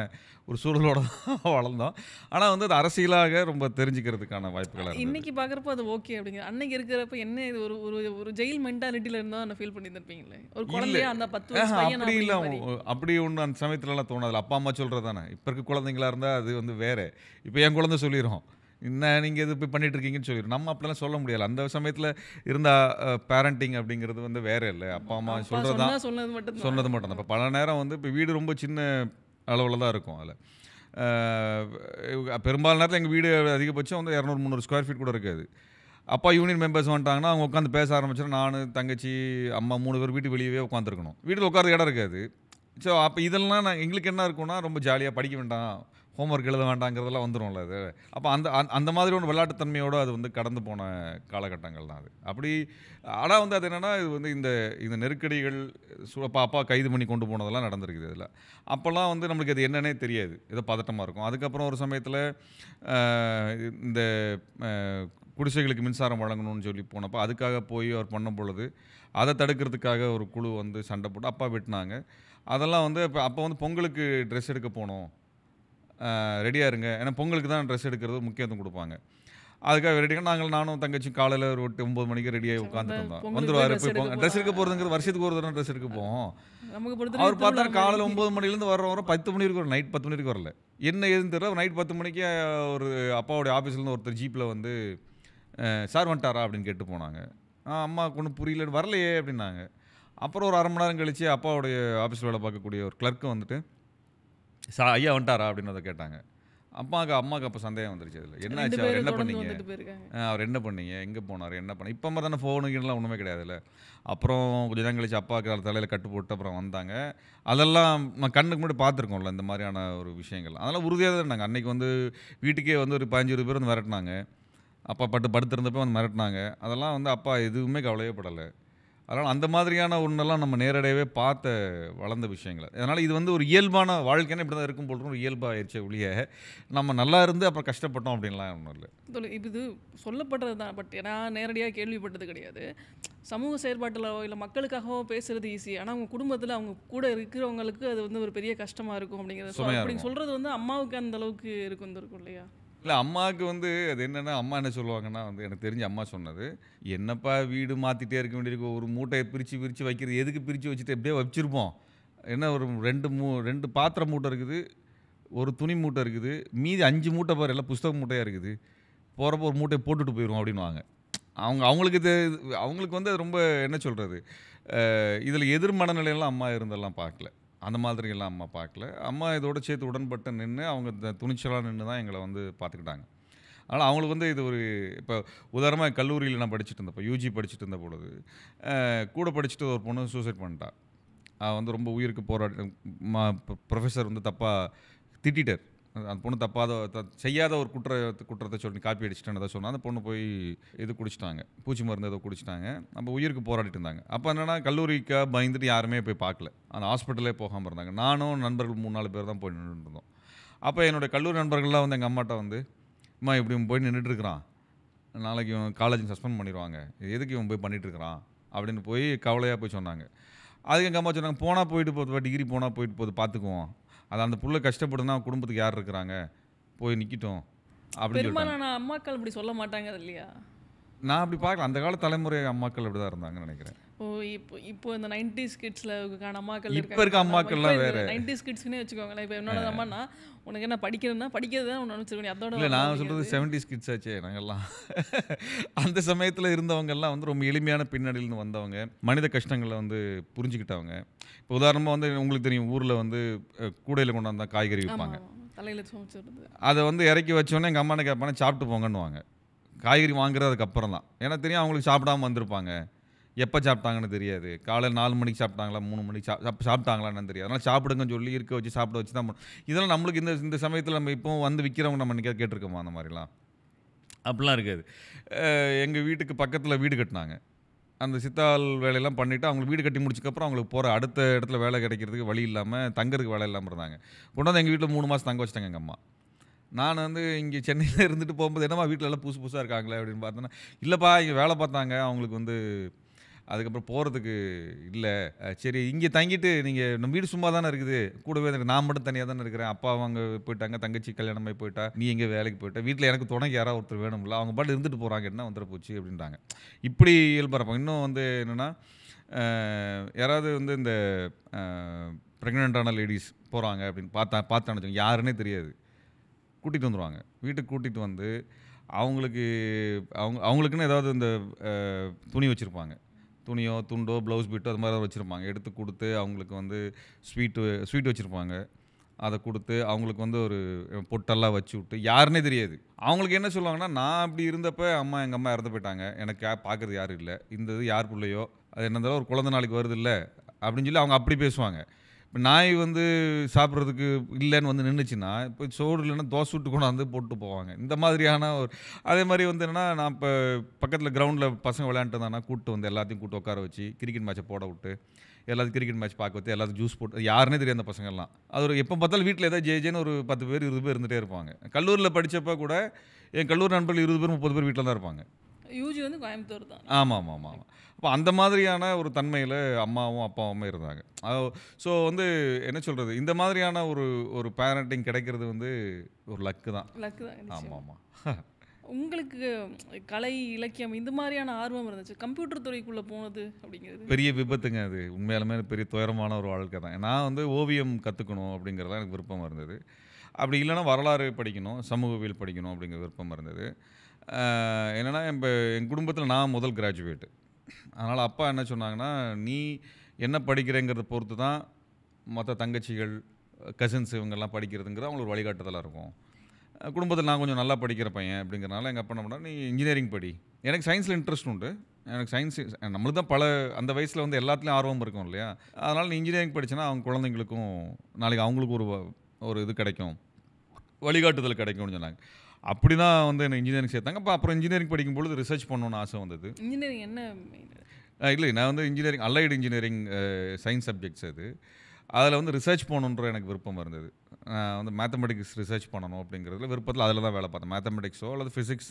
ஒரு சூழலோட தான் வளர்ந்தோம். ஆனா வந்து அது அரசியலாக ரொம்ப தெரிஞ்சுக்கிறதுக்கான வாய்ப்புகளா இருந்தது. இன்னைக்கு பார்க்குறப்போ அது ஓகே அப்படிங்க. அன்னைக்கு இருக்கிறப்ப என்ன இது ஒரு ஒரு ஒரு ஜெயில் மென்டாலிட்டில இருந்தா நான் ஃபீல் பண்ணியிருந்திருப்பீங்களே. ஒரு இல்ல. குழந்தையா அந்த 10 வயசு பையனா அப்படி இல்ல. அப்படிங்கிற மாரி. அப்படி ஒண்ணும் அந்த சமயத்துலலாம் தோணாதுல்ல. அப்பா, அம்மா சொல்றது தானே. இப்ப இருக்க குழந்தைங்களா இருந்தா அது வந்து வேற. இப்ப என் குழந்தை சொல்லிரும். என்ன நீங்க இது இப்படி பண்ணிட்டு இருக்கீங்கன்னு சொல்லிரும். நம்ம அப்படிலாம் சொல்ல முடியாது. அந்த சமயத்துல இருந்த பேரண்டிங் அப்படிங்கிறது வந்து வேற இல்ல. அப்பா, அம்மா அப்பா சொல்றது சொன்னா தான் சொன்னது மட்டும் தான். சொன்னது மட்டும் தான். இப்ப பல நேரம் வந்து இப்ப வீடு ரொம்ப சின்ன அளவுல தான் இருக்கும் அதுல. பெரும்பாலான நேரத்துல எங்க வீடு அதிகபட்சம் வந்து 200, 300 ஸ்கொயர் ஃபீட் கூட இருக்காது. அப்பா யூனியன் மெம்பர்ஸ் வந்துட்டாங்கன்னா, அவங்க உட்காந்து பேச ஆரம்பிச்சோன்னா, நானு, தங்கச்சி, அம்மா 3 பேர் வீட்டுக்கு வெளியவே உட்காந்துருக்கணும். வீட்ல உட்கார இடம் இருக்காது. ஸோ அப்ப இதெல்லாம் எங்களுக்கு என்ன இருக்கும்னா, ரொம்ப ஜாலியா படிக்க வேண்டாம், ஹோம்வொர்க் எழுத வேண்டாங்கிறதெல்லாம் வந்துரும்ல அது. அப்ப அந்த மாதிரி ஒரு விளையாட்டுத்தன்மையோட அது வந்து கடந்து போன காலகட்டங்கள் தான் அது. அப்படி ஆனா வந்து அது என்னன்னா, இது வந்து இந்த இந்த நெருக்கடிகள் அப்பா கைது பண்ணி கொண்டு போனதெல்லாம் நடந்திருக்குது இதுல. அப்பல்லாம் வந்து நம்மளுக்கு அது என்னன்னே தெரியாது. ஏதோ பதட்டமா இருக்கும். அதுக்கப்புறம் ஒரு சமயத்துல அ இந்த அ குடிசைகளுக்கு மின்சாரம் வழங்கணும்னு சொல்லி போனப்ப, அதுக்காக போய் அவர் பண்ணும் பொழுது, அத தடுக்கிறதுக்காக ஒரு குழு வந்து சண்டை போட்டு அப்பா வெட்டுனாங்க. அதெல்லாம் வந்து அப்ப வந்து பொங்கலுக்கு ட்ரெஸ் எடுக்க போனோம். ரெடியா இருங்க. ஏன்னா பொங்கலுக்கு தான் ட்ரெஸ் எடுக்கிறது முக்கியத்துவம் குடுப்பாங்க. அதுக்காக ரெடியா நானும் தங்கச்சியும் காலையில ஒரு 9 மணிக்கு ரெடியாகி உட்காந்துட்டு இருந்தோம். பொங்கலுக்கு போய் வந்துருவாரு ட்ரெஸ் எடுக்க ட்ரெஸ் எடுக்க போறதுங்கிறது வருஷத்துக்கு ஒரு தடவை ட்ரெஸ் எடுக்க போவோம். நமக்கு அவர் பொறுத்தவரைக்கும் பார்த்தா திருவிழா காலையில மாதிரி. 9 மணிலேருந்து வர 10 மணி வரைக்கும் நைட் 10 மணி வரைக்கும் வரல. என்ன ஏதுன்னு தெரியல. நைட் 10 மணிக்கு ஒரு அப்பாவுடைய ஆஃபீஸ்லேருந்து ஒருத்தர் ஜீப்ல வந்து சார் வந்துட்டாரா அப்படின்னு கேட்டு போனாங்க. அம்மாவுக்கு ஒன்றும் புரியல, வரலையே அப்படின்னாங்க. அப்புறம் ஒரு 1/2 மணி நேரம் கழிச்சு அப்பாவுடைய ஆஃபீஸில் வேலை பார்க்கக்கூடிய ஒரு கிளர்க்கு வந்துட்டு, ஐயா வந்துட்டாரா அப்படின்னு அதை கேட்டாங்க. அம்மாவுக்கு அப்போ சந்தேகம் வந்துருச்சு அதில். 2 என்னாச்சு, அவர் பேரும் என்ன தொடர்ந்து பண்ணீங்க, வந்துட்டு போயிருக்காங்க. அவர் என்ன பண்ணீங்க, எங்கே போனார், என்ன பண்ண இப்போ மாதிரி தானே ஃபோனுக்குலாம் ஒன்றுமே கிடையாதுல்ல. அப்புறம் கொஞ்சம் நேரம் கழிச்சு அப்பாவுக்கு தலையில் கட்டு போட்டு அப்புறம் வந்தாங்க. அதெல்லாம் நம்ம கண்ணுக்கு முன்னாடி பார்த்துருக்கோம்ல இந்த மாதிரியான ஒரு விஷயங்கள். அதெல்லாம் உறுதியாக தான் இருந்தாங்க. அன்றைக்கி வந்து வீட்டுக்கே வந்து ஒரு 15 20 பேர் வந்து மிரட்டினாங்க. அப்பா படுத்திருந்தப்போ வந்து மிரட்டினாங்க. அதெல்லாம் வந்து அப்பா எதுவுமே கவலையே படலை. அதனால் அந்த மாதிரியான ஒன்றெல்லாம் நம்ம நேரடியாகவே பார்த்த வளர்ந்த விஷயங்கள். அதனால் இது வந்து ஒரு இயல்பான வாழ்க்கைன்னா இப்படி தான் இருக்கும் போல் ஒரு இயல்பாகிடுச்சே ஒழிய நம்ம நல்லா இருந்து அப்புறம் கஷ்டப்பட்டோம் அப்படின்லாம் ஒன்றும் இல்லை. இது சொல்லப்படுறது தான். பட் நான் நேரடியாக கேள்விப்பட்டது கிடையாது. சமூக செயற்பாட்டிலோ இல்லை மக்களுக்காகவோ பேசுறது ஈஸி. ஆனால் அவங்க குடும்பத்தில் அவங்க கூட இருக்கிறவங்களுக்கு அது வந்து ஒரு பெரிய கஷ்டமாக இருக்கும் அப்படிங்கிறது. சுமையாக அப்படி இருக்கும். சொல்கிறது வந்து அம்மாவுக்கு அந்த அளவுக்கு இருக்கும் இல்லையா? இல்லை, அம்மாவுக்கு வந்து அது என்னென்னா, அம்மா என்ன சொல்லுவாங்கன்னா வந்து எனக்கு தெரிஞ்ச அம்மா சொன்னது, என்னப்பா வீடு மாற்றிட்டே இருக்க வேண்டியிருக்கு, ஒரு மூட்டையை பிரித்து வைக்கிறது, எதுக்கு பிரித்து வச்சுட்டு எப்படியே வச்சுருப்போம், என்ன ஒரு 2 பாத்திர மூட்டை இருக்குது, ஒரு துணி மூட்டை இருக்குது, மீதி 5 மூட்டை பாரு எல்லாம் புஸ்தக மூட்டையாக இருக்குது, போகிறப்போ ஒரு மூட்டையை போட்டுட்டு போயிடுவோம் அப்படின்வாங்க. அவங்களுக்கு வந்து அது ரொம்ப என்ன சொல்கிறது, இதில் எதிர் மனநிலையெல்லாம் அம்மா இருந்தெல்லாம் பார்க்கல. அந்த மாதிரியெல்லாம் அம்மா பார்க்கல. அம்மா இதோட சேர்த்து உடன்பட்டு நின்று அவங்க துணிச்சலாக நின்று தான் எங்களை வந்து பார்த்துக்கிட்டாங்க. அதனால் அவங்களுக்கு வந்து இது ஒரு இப்போ உதாரணமாக கல்லூரியில் நான் படிச்சுட்டு இருந்தப்போ யூஜி படிச்சுட்டு இருந்த பொழுது கூட படிச்சுட்டு ஒரு பொண்ணு சூசைட் பண்ணிட்டா. அவள் வந்து ரொம்ப உயிருக்கு போராடி ப்ரொஃபஸர் வந்து தப்பாக திட்டார். அந்த பொண்ணு செய்யாத ஒரு குற்றத்தை சொல்லி காப்பி அடிச்சிட்டேன்னு தான் சொன்னால் அந்த பொண்ணு போய் இது குடிச்சிட்டாங்க, பூச்சி மருந்து ஏதோ குடிச்சிட்டாங்க. நம்ம உயிருக்கு போராடிட்டு இருந்தாங்க. அப்போ என்னென்னா கல்லூரிக்காக பயந்துட்டு யாருமே போய் பார்க்கல, அந்த ஹாஸ்பிட்டலே போகாமல் இருந்தாங்க. நானும் நண்பர்கள் 3-4 பேர் தான் போய் நின்றுட்டு இருந்தோம். அப்போ என்னுடைய கல்லூரி நண்பர்கள்லாம் வந்து எங்கள் அம்மாட்ட வந்து, அம்மா இப்படி இவன் போய் நின்றுட்டுருக்கிறான், நாளைக்கு இவன் காலேஜ் சஸ்பெண்ட் பண்ணிடுவாங்க, எதுக்கு இவன் போய் பண்ணிகிட்ருக்கிறான் அப்படின்னு போய் கவலையாக போய் சொன்னாங்க. அதுக்கு எங்கள் அம்மா சொன்னாங்க, போனால் போயிட்டு போகுது, டிகிரி போனால் போயிட்டு போகுது, பார்த்துக்குவோம், அது அந்த புள்ள கஷ்டப்படுதுன்னா குடும்பத்துக்கு யார் இருக்கிறாங்க, போய் நிற்கட்டும் அப்படின்னு சொல்லிட்டாங்க. பெரும்பாலான அம்மாக்கள் அப்படி சொல்ல மாட்டாங்க இல்லையா? நான் அப்படி பார்க்கல. அந்த கால தலைமுறை அம்மாக்கள் அப்படி தான் இருந்தாங்கன்னு நினைக்கிறேன். இப்போ இந்த 90s கிட்ஸில் அம்மாக்கள் இப்போ இருக்க அம்மாக்கள்லாம் வேறு. 90s கிட்ஸ்னே வச்சுக்கோங்களேன். இப்போ என்னோட அம்மானா உனக்கு என்ன படிக்கிறதுனா படிக்கிறது தான் ஒன்று நினச்சிருக்கணும். அதோட இல்லை, நான் சொல்கிறது 70s கிட்ஸ் ஆச்சே நாங்கள்லாம். அந்த சமயத்தில் இருந்தவங்கெல்லாம் வந்து ரொம்ப எளிமையான பின்னணியிலேருந்து வந்தவங்க, மனித கஷ்டங்களை வந்து புரிஞ்சுக்கிட்டவங்க. இப்போ உதாரணமாக வந்து உங்களுக்கு தெரியும், ஊரில் வந்து கூடையில் கொண்டாந்தா காய்கறி விற்பாங்க, தலையில் சுமச்சுடுறது. அதை வந்து இறக்கி வச்சோன்னே எங்கள் அம்மா கேட்பானே சாப்பிட்டு போங்கன்னுவாங்க. காய்கறி வாங்குறது அதுக்கப்புறம் தான். ஏன்னா தெரியும் அவங்களுக்கு சாப்பிடாமல் வந்திருப்பாங்க, எப்போ சாப்பிட்டாங்கன்னு தெரியாது, காலையில் 4 மணிக்கு சாப்பிட்டாங்களா 3 மணிக்கு சாப்பிட்டாங்களான்னு தெரியாது. அதனால் சாப்பிடுங்கன்னு சொல்லி இருக்க வச்சு சாப்பிட வச்சு தான் இதெல்லாம் நம்மளுக்கு இந்த சமயத்தில் நம்ம இப்போ வந்து விற்கிறவங்க நம்ம நினைக்க கேட்டிருக்கோமா அந்த மாதிரிலாம்? அப்படிலாம் இருக்காது. எங்கள் வீட்டுக்கு பக்கத்தில் வீடு கட்டினாங்க. அந்த சித்தாள் வேலையெல்லாம் பண்ணிவிட்டு அவங்களுக்கு வீடு கட்டி முடிச்சக்கப்புறம் அவங்களுக்கு போகிற அடுத்த இடத்துல வேலை கிடைக்கிறதுக்கு வழி இல்லாமல் தங்கறதுக்கு வேலை இல்லாமல் இருந்தாங்க. கொண்டாந்து எங்கள் வீட்டில் 3 மாதம் தங்க வச்சிட்டாங்க எங்கள் அம்மா. நான் வந்து இங்கே சென்னையில் இருந்துட்டு போகும்போது என்னம்மா வீட்டில் எல்லாம் புதுசாக இருக்காங்களே அப்படின்னு பார்த்தோன்னா, இல்லைப்பா இங்கே வேலை பார்த்தாங்க, அவங்களுக்கு வந்து அதுக்கப்புறம் போகிறதுக்கு இல்லை, சரி இங்கே தங்கிட்டு நீங்கள் நம்ம வீடு சும்மா தானே இருக்குது, கூடவே நான் மட்டும் தனியாக தானே இருக்கிறேன், அப்பா அவங்க போயிட்டாங்க, தங்கச்சி கல்யாணமாகி போயிட்டா, நீ எங்கே வேலைக்கு போயிட்டா, வீட்டில் எனக்கு துணைக்கு யாராவது ஒருத்தர் வேணும்ல, அவங்க பாட்டு இருந்துட்டு போகிறாங்க, என்ன வந்துட போச்சு அப்படின்ட்டாங்க. இப்படி இயல்பாக இன்னும் வந்து என்னென்னா, யாராவது வந்து இந்த ப்ரெக்னென்ட்டான லேடிஸ் போகிறாங்க அப்படின்னு பார்த்தான்னு வச்சுக்கோங்க, யாருன்னே தெரியாது, கூட்டிகிட்டு வந்துடுவாங்க. வீட்டுக்கு கூட்டிகிட்டு வந்து அவங்களுக்குன்னு ஏதாவது இந்த துணி வச்சுருப்பாங்க, துணியோ துண்டோ ப்ளவுஸ் பீட்டோ அது மாதிரி வச்சுருப்பாங்க, எடுத்து கொடுத்து அவங்களுக்கு வந்து ஸ்வீட் வச்சுருப்பாங்க, அதை கொடுத்து அவங்களுக்கு வந்து ஒரு பொட்டெல்லாம் வச்சு விட்டு, யாருன்னே தெரியாது. அவங்களுக்கு என்ன சொல்லுவாங்கன்னா, நான் அப்படி இருந்தப்போ எங்கள் அம்மா இறந்து போயிட்டாங்க, எனக்கு பார்க்குறது யாரும் இல்லை, இந்த இது யார் பிள்ளையோ அது என்ன இருந்தாலும் ஒரு குழந்தை நாளைக்கு வருது இல்லை அப்படின்னு சொல்லி அவங்க அப்படி பேசுவாங்க. இப்போ நாய் வந்து சாப்பிட்றதுக்கு இல்லைன்னு வந்து நின்றுச்சுன்னா, இப்போ சோறு இல்லைன்னா தோசை விட்டு கொண்டாந்து போட்டு போவாங்க. இந்த மாதிரியான ஒரு அதே மாதிரி வந்து என்னென்னா, நான் இப்போ பக்கத்தில் கிரவுண்டில் பசங்க விளையாண்டுதானா கூப்பிட்டு வந்து எல்லாத்தையும் கூப்பிட்டு உட்கார வச்சு கிரிக்கெட் மேட்சை போட விட்டு எல்லாத்தையும் கிரிக்கெட் மேட்ச் பார்க்க வச்சு எல்லாத்தையும் ஜூஸ் போட்டு, யாருன்னே தெரியாது அந்த பசங்கள்லாம். அது ஒரு எப்போ பார்த்தாலும் வீட்டில் ஏதாவது ஜேஜேன்னு ஒரு 10 பேர் 20 பேர் இருந்துகிட்டே இருப்பாங்க. கல்லூரியில் படித்தப்போ கூட என் கல்லூரி நண்பர்கள் 20 பேர் 30 பேர் வீட்டில் தான் இருப்பாங்க. யூஜி வந்து கோயம்புத்தூர் தான். ஆமாம். அப்போ அந்த மாதிரியான ஒரு தன்மையில் அம்மாவும் அப்பாவும் இருந்தாங்க. ஸோ வந்து என்ன சொல்கிறது, இந்த மாதிரியான ஒரு பேரண்டிங் கிடைக்கிறது வந்து ஒரு லக்கு தான். ஆமாம். உங்களுக்கு கலை இலக்கியம் இந்த மாதிரியான ஆர்வம் இருந்துச்சு, கம்ப்யூட்டர் துறைக்குள்ளே போனது அப்படிங்கிறது பெரிய விபத்துங்க. அது உண்மையாலுமே பெரிய துயரமான ஒரு வாழ்க்கை தான். நான் வந்து ஓவியம் கற்றுக்கணும் அப்படிங்கிறதான் எனக்கு விருப்பமாக இருந்தது. அப்படி இல்லைன்னா வரலாறு படிக்கணும், சமூகவியல் படிக்கணும் அப்படிங்கிற விருப்பம் இருந்தது. என்னென்னா இப்போ என் குடும்பத்தில் நான் முதல் கிராஜுவேட்டு. அதனால் அப்பா என்ன சொன்னாங்கன்னா, நீ என்ன படிக்கிறேங்கிறத பொறுத்து தான் மற்ற தங்கச்சிகள் கசின்ஸ் இவங்கெல்லாம் படிக்கிறதுங்கிறது அவங்களுக்கு ஒரு வழிகாட்டுதலாக இருக்கும். குடும்பத்தில் நான் கொஞ்சம் நல்லா படிக்கிற பையன் அப்படிங்கிறனால எங்கள் அப்பா என்ன பண்ணாரு, நீ இன்ஜினியரிங் படி. எனக்கு சயின்ஸில் இன்ட்ரெஸ்ட் உண்டு. எனக்கு சயின்ஸ் நம்மளுக்கு தான் அந்த வயசில் வந்து எல்லாத்துலேயும் ஆர்வம் இருக்கும் இல்லையா? அதனால் நீ இன்ஜினியரிங் படிச்சேன்னா அவங்க குழந்தைங்களுக்கும் நாளைக்கு அவங்களுக்கும் ஒரு இது கிடைக்கும், வழிகாட்டுதல் கிடைக்கும்னு சொன்னாங்க. அப்படி தான் வந்து எனக்கு இன்ஜினியரிங் சேர்த்தாங்க. அப்புறம் இன்ஜினியரிங் படிக்கும்பொழுது ரிசர்ச் பண்ணணும்னு ஆசை வந்தது. இன்ஜினியரிங் என்ன இல்லை, நான் வந்து engineering allied engineering science subjects அது. அதில் வந்து ரிசர்ச் பண்ணணுன்ற எனக்கு விருப்பம் இருந்தது. நான் வந்து மேத்தமெட்டிக்ஸ் ரிசர்ச் பண்ணணும் அப்படிங்கிறதுல விருப்பத்தில் அதில் தான் வேலை பார்த்தேன். மேத்தமெட்டிக்ஸோ அல்லது physics,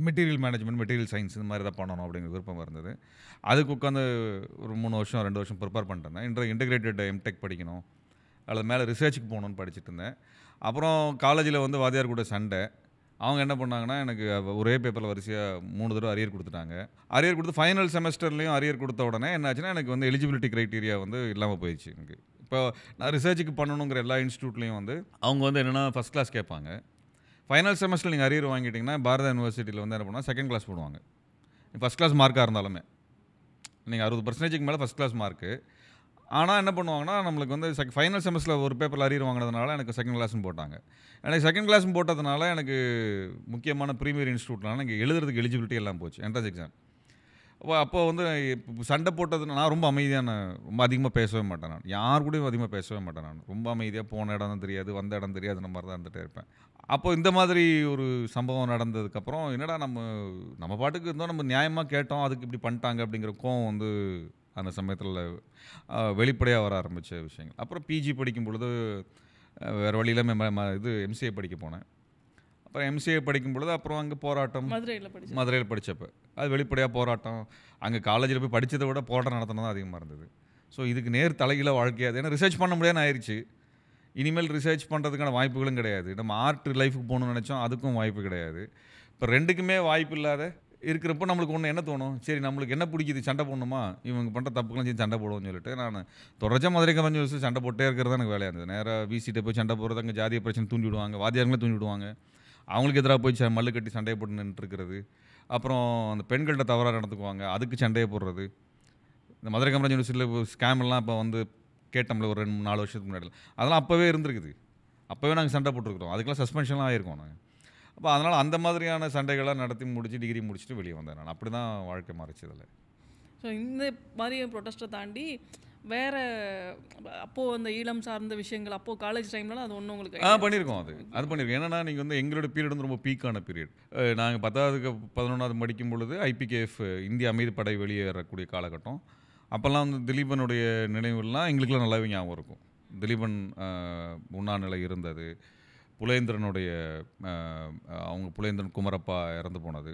material management, material science இந்த மாதிரி தான் பண்ணணும் அப்படிங்கிற விருப்பம் இருந்தது. அதுக்கு உட்காந்து ஒரு 3 வருஷம் 2 வருஷம் ப்ரிப்பேர் பண்ணிட்டேன். இன்டெகிரேட்டட் எம்டெக் படிக்கணும், அல்லது மேலே ரிசர்ச்சுக்கு போகணுன்னு படிச்சுட்டு இருந்தேன். அப்புறம் காலேஜில் வந்து வாத்தியார் கூட சண்டை. அவங்க என்ன பண்ணாங்கன்னா, எனக்கு ஒரே பேப்பரில் வரிசையாக 3 தடவை அரியர் கொடுத்துட்டாங்க. அரியர் கொடுத்து ஃபைனல் செமஸ்டர்லேயும் அரியர் கொடுத்த உடனே என்னாச்சுன்னா, எனக்கு வந்து எலிஜிபிலிட்டி க்ரைட்டீரியா வந்து இல்லாமல் போயிடுச்சு எனக்கு. இப்போ நான் ரிசர்ச்சுக்கு பண்ணணுங்கிற எல்லா இன்ஸ்டியூட்லேயும் வந்து அவங்க வந்து என்னென்னா ஃபஸ்ட் கிளாஸ் கேட்பாங்க. ஃபைனல் செமஸ்டர் நீங்கள் அரியர் வாங்கிட்டிங்கன்னா பாரத யூனிவர்சிட்டியில் வந்து என்ன பண்ணுவாங்க, செகண்ட் கிளாஸ் போடுவாங்க. ஃபஸ்ட் கிளாஸ் மார்க்காக இருந்தாலுமே நீங்கள் 60% மேலே ஃபஸ்ட் கிளாஸ் மார்க்கு. ஆனால் என்ன பண்ணுவாங்கன்னா, நம்மளுக்கு வந்து ஃபைனல் செமஸ்டரில் ஒரு பேப்பரில் அரியர் வாங்கினதுனால எனக்கு செகண்ட் கிளாஸ்னு போட்டாங்க. எனக்கு செகண்ட் கிளாஸ்னு போட்டதுனால எனக்கு முக்கியமான ப்ரீமியர் இன்ஸ்டியூட்னால எனக்கு எழுதுறதுக்கு எலிஜிபிலிட்டி எல்லாம் போச்சு, என்ட்ரன்ஸ் எக்ஸாம். அப்போ வந்து சண்டை போட்டது நான் ரொம்ப ரொம்ப அதிகமாக பேசவே மாட்டேன். நான் யார் கூடயும் அதிகமாக பேசவே மாட்டேன். நான் ரொம்ப அமைதியாக போன இடம் தான் தெரியாது, வந்த இடம் தெரியாது, அந்த மாதிரி தான் இருந்துகிட்டே இருப்பேன். அப்போ இந்த மாதிரி ஒரு சம்பவம் நடந்ததுக்கப்புறம் என்னடா நம்ம பாட்டுக்கு இருந்தோம், நம்ம நியாயமாக கேட்டோம், அதுக்கு இப்படி பண்ணிட்டாங்க அப்படிங்கிற கோவம் வந்து அந்த சமயத்தில் வெளிப்படையாக வர ஆரம்பித்த விஷயங்கள். அப்புறம் பிஜி படிக்கும் பொழுது வேறு வழியில் இது எம்சிஏ படிக்க போனேன். அப்புறம் எம்சிஏ படிக்கும் பொழுது அப்புறம் அங்கே போராட்டம், மதுரையில் படித்தப்போ அது வெளிப்படையாக போராட்டம். அங்கே காலேஜில் போய் படித்ததை விட போராட்டம் நடத்தினது தான் அதிகமாக இருந்தது. ஸோ இதுக்கு நேர் தலைகீழ வாழ்க்கையாது. ஏன்னா ரிசர்ச் பண்ண முடியாதுன்னு ஆயிடுச்சு. இனிமேல் ரிசர்ச் பண்ணுறதுக்கான வாய்ப்புகளும் கிடையாது. நம்ம ஆர்ட் லைஃபுக்கு போகணும்னு நினச்சோம், அதுக்கும் வாய்ப்பு கிடையாது. இப்போ ரெண்டுக்குமே வாய்ப்பு இல்லாத இருக்கிறப்போ நம்மளுக்கு ஒன்று என்ன தோணும், சரி நம்மளுக்கு என்ன பிடிக்குது, சண்டை போடணுமா, இவங்க பண்ணுற தப்புக்கெல்லாம் சரி சண்டை போடுவோம்னு சொல்லிட்டு நான் தொடர்ச்சியாக மதுரை கம்பெனி யூஸ் சண்டை போட்டே இருக்கிறது எனக்கு வேலையாக இருந்தது. நேராக விசிட்டை போய் சண்டை போடுறது, அங்கே ஜாதிய பிரச்சனை தூண்டி விடுவாங்க, வாத்தியாரங்களே தூண்டி விடுவாங்க, அவங்களுக்கு எதிராக போய் மல்லு கட்டி சண்டையை போட்டு நின்றுருக்கிறது. அப்புறம் அந்த பெண்கள்கிட்ட தவறாக நடந்துக்குவாங்க, அதுக்கு சண்டையை போடுறது. இந்த மதுரை கம்பெனி யூனிவர்சிட்டியில் ஸ்கேம்லாம் இப்போ வந்து கேட்டோம்ல ஒரு 2-4 வருஷத்துக்கு முன்னாடி, அதெல்லாம் அப்போவே இருந்திருக்குது. அப்போவே நாங்கள் சண்டை போட்டுருக்குறோம், அதுக்கெல்லாம் சஸ்பென்ஷன்லாம் ஆகிருக்கோம் நாங்கள். அப்போ அதனால் அந்த மாதிரியான சண்டைகளாக நடத்தி முடிச்சு டிகிரி முடிச்சுட்டு வெளியே வந்தேன். நான் அப்படி தான் வாழ்க்கை மாறிச்சதில்லை. ஸோ இந்த மாதிரி ப்ரொட்டஸ்ட்டை தாண்டி வேறு அப்போது அந்த ஈழம் சார்ந்த விஷயங்கள் அப்போது காலேஜ் டைம்லாம் அது ஒன்றும் உங்களுக்கு பண்ணியிருக்கோம். அது பண்ணியிருக்கோம். ஏன்னா நீங்கள் வந்து எங்களோட பீரியட் வந்து ரொம்ப பீக்கான பீரியட். நாங்கள் 10வது 11வது படிக்கும் பொழுது ஐபிகேஎஃப் இந்திய அமைதிப்படை வெளியேறக்கூடிய காலகட்டம். அப்போல்லாம் வந்து திலீபனுடைய நினைவுலாம் எங்களுக்குலாம் நல்லாவே ஞாபகம் இருக்கும். திலீபன் உண்ணாநிலை இருந்தது, புலேந்திரனுடைய அவங்க புலேந்திரன் குமரப்பா இறந்து போனது.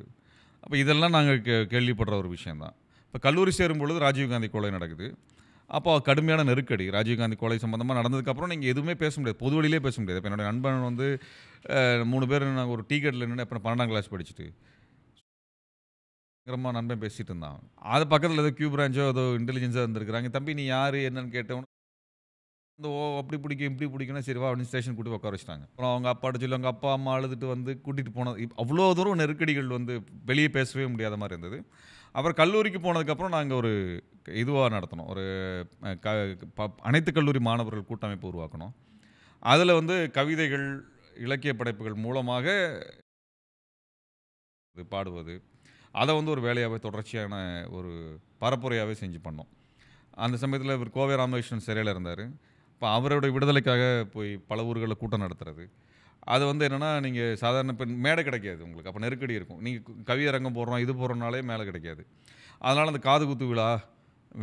அப்போ இதெல்லாம் நாங்கள் கேள்விப்படுற ஒரு விஷயந்தான். இப்போ கல்லூரி சேரும் பொழுது ராஜீவ்காந்தி கொலை நடக்குது. அப்போ கடுமையான நெருக்கடி. ராஜீவ்காந்தி கொலை சம்மந்தமாக நடந்ததுக்கப்புறம் நீங்கள் எதுவுமே பேச முடியாது, பொது வழியிலே பேச முடியாது. இப்போ என்னோடய நண்பன் வந்து 3 பேர் நாங்கள் ஒரு டீ கட்டில் நின்று அப்புறம் 12ஆம் கிளாஸ் படிச்சுட்டு பயங்கரமாக நண்பன் பேசிகிட்டு இருந்தான். அது பக்கத்தில் ஏதோ கியூ பிரான்ச்சோ ஏதோ இன்டெலிஜென்ஸாக இருந்திருக்கிறாங்க. தம்பி நீ யார் என்னன்னு கேட்டவொன்னு இந்த அப்படி பிடிக்கும் இப்படி பிடிக்கும்னா சரி வா அப்படின்னு ஸ்டேஷன் கூட்டி உட்கார வச்சிட்டாங்க. அப்புறம் அவங்க அப்பாட்ட சொல்லி அவங்க அப்பா அம்மா அழுதுட்டு வந்து கூட்டிகிட்டு போனது. அவ்வளோ தூரம் நெருக்கடிகள் வந்து வெளியே பேசவே முடியாத மாதிரி இருந்தது. அப்புறம் கல்லூரிக்கு போனதுக்கப்புறம் நாங்கள் ஒரு இதுவாக நடத்தினோம், ஒரு அனைத்து கல்லூரி மாணவர்கள் கூட்டமைப்பு உருவாக்கணும். அதில் வந்து கவிதைகள், இலக்கிய படைப்புகள் மூலமாக பாடுவது, அதை வந்து ஒரு வேலையாகவே தொடர்ச்சியான ஒரு பரப்புரையாகவே செஞ்சு பண்ணோம். அந்த சமயத்தில் இவர் கோவை ராமகிருஷ்ணன் சிறையில் இருந்தார். இப்போ அவரோட விடுதலைக்காக போய் பல ஊர்களில் கூட்டம் நடத்துறது. அது வந்து என்னென்னா நீங்கள் சாதாரண இப்போ மேடை கிடைக்காது உங்களுக்கு, அப்போ நெருக்கடி இருக்கும். நீங்கள் கவியரங்கம் போடுறோம் இது போடுறோம்னாலே மேலே கிடைக்காது. அதனால் அந்த காது குத்து விழா,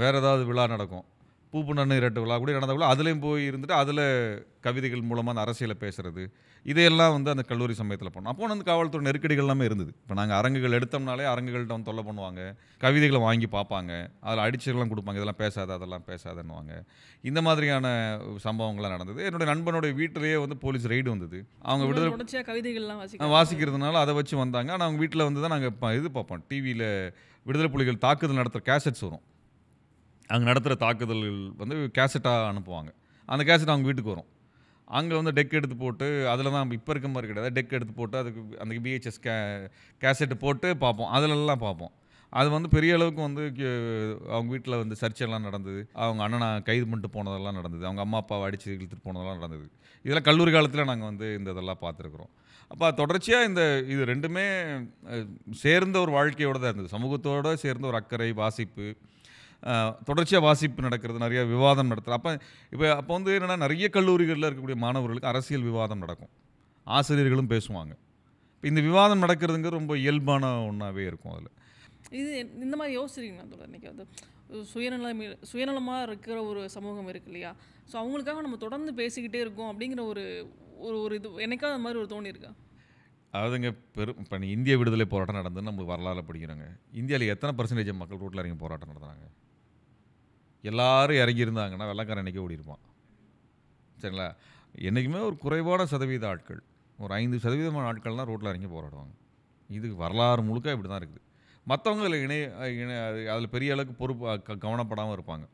வேறு ஏதாவது விழா நடக்கும், பூப்பு நன்னு இரட்டு விழா கூட நடந்த விழா, அதுலேயும் போய் இருந்துட்டு அதில் கவிதைகள் மூலமாக அந்த அரசியலை பேசுகிறது, இதையெல்லாம் வந்து அந்த கல்லூரி சமயத்தில் பண்ணோம். அப்போ வந்து காவல்துறை நெருக்கடிகள் எல்லாமே இருந்தது. இப்போ நாங்கள் அரங்குகள் எடுத்தோம்னாலே அரங்குகள்கிட்ட வந்து தொல்லை பண்ணுவாங்க, கவிதைகளை வாங்கி பார்ப்பாங்க, அதில் அடிச்சுலாம் கொடுப்பாங்க, இதெல்லாம் பேசாத அதெல்லாம் பேசாதன்னுவாங்க. இந்த மாதிரியான சம்பவங்கள்லாம் நடந்தது. என்னுடைய நண்பனுடைய வீட்டிலேயே வந்து போலீஸ் ரெய்டு வந்தது. அவங்க விடுதலை கவிதைகள்லாம் வாசிக்கிறதுனால அதை வச்சு வந்தாங்க. ஆனால் அவங்க வீட்டில் வந்து தான் நாங்கள் இது பார்ப்போம், டிவியில் விடுதலை புலிகள் தாக்குதல் நடத்துகிற கேசட்ஸ் வரும். அங்கே நடத்துகிற தாக்குதல்கள் வந்து கேசட்டாக அனுப்புவாங்க. அந்த கேசட் அவங்க வீட்டுக்கு வரும். அங்கே வந்து டெக் எடுத்து போட்டு, அதில் தான் இப்போ இருக்க மாதிரி கிடையாது, டெக் எடுத்து போட்டு அதுக்கு அந்த பிஹெச்எஸ் கேசட்டு போட்டு பார்ப்போம், அதிலெல்லாம் பார்ப்போம். அது வந்து பெரிய அளவுக்கு வந்து அவங்க வீட்டில் வந்து சர்ச்சைலாம் நடந்தது. அவங்க அண்ணனை கைது பண்ணிட்டு போனதெல்லாம் நடந்தது. அவங்க அம்மா அப்பாவை அடித்து இழுத்துட்டு போனதெல்லாம் நடந்தது. இதெல்லாம் கல்லூரி காலத்தில் நாங்கள் வந்து இந்த இதெல்லாம் பார்த்துருக்குறோம். அப்போ தொடர்ச்சியாக இது 2மே சேர்ந்த ஒரு வாழ்க்கையோடு தான் இருந்தது. சமூகத்தோடு சேர்ந்த ஒரு அக்கறை, வாசிப்பு, தொடர்ச்சியாக வாசிப்பு நடக்கிறது, நிறைய விவாதம் நடத்துகிறது. அப்போ வந்து என்னென்னா நிறைய கல்லூரிகளில் இருக்கக்கூடிய மாணவர்களுக்கு அரசியல் விவாதம் நடக்கும். ஆசிரியர்களும் பேசுவாங்க. இப்போ இந்த விவாதம் நடக்கிறதுங்கிறது ரொம்ப இயல்பான ஒன்றாவே இருக்கும். அதில் இது இந்த மாதிரி யோசிச்சிருக்கீங்களா தொடர் இன்றைக்கி வந்து சுயநலமாக இருக்கிற ஒரு சமூகம் இருக்கு இல்லையா? ஸோ அவங்களுக்காக நம்ம தொடர்ந்து பேசிக்கிட்டே இருக்கோம் அப்படிங்கிற ஒரு ஒரு இது என்னைக்காவது அது மாதிரி ஒரு தோணி இருக்கா? அதாவதுங்க இப்போ இந்திய விடுதலை போராட்டம் நடந்ததுன்னு நம்மளுக்கு வரலாறு படிக்கிறோங்க. இந்தியாவில் எத்தனை பர்சன்டேஜ் மக்கள் ரோட்டில் இறங்கி போராட்டம் நடத்துனாங்க? எல்லாரும் இறங்கியிருந்தாங்கன்னா வெள்ளைக்காரன் என்றைக்கே ஓடிருப்பான். சரிங்களா? என்றைக்குமே ஒரு குறைவான சதவீத ஆட்கள், ஒரு 5% ஆட்கள்லாம் ரோட்டில் இறங்கி போராடுவாங்க. இது வரலாறு முழுக்க இப்படி தான் இருக்குது. மற்றவங்க அதில் அதில் பெரிய அளவுக்கு பொறுப்பு கவனப்படாமல் இருப்பாங்க.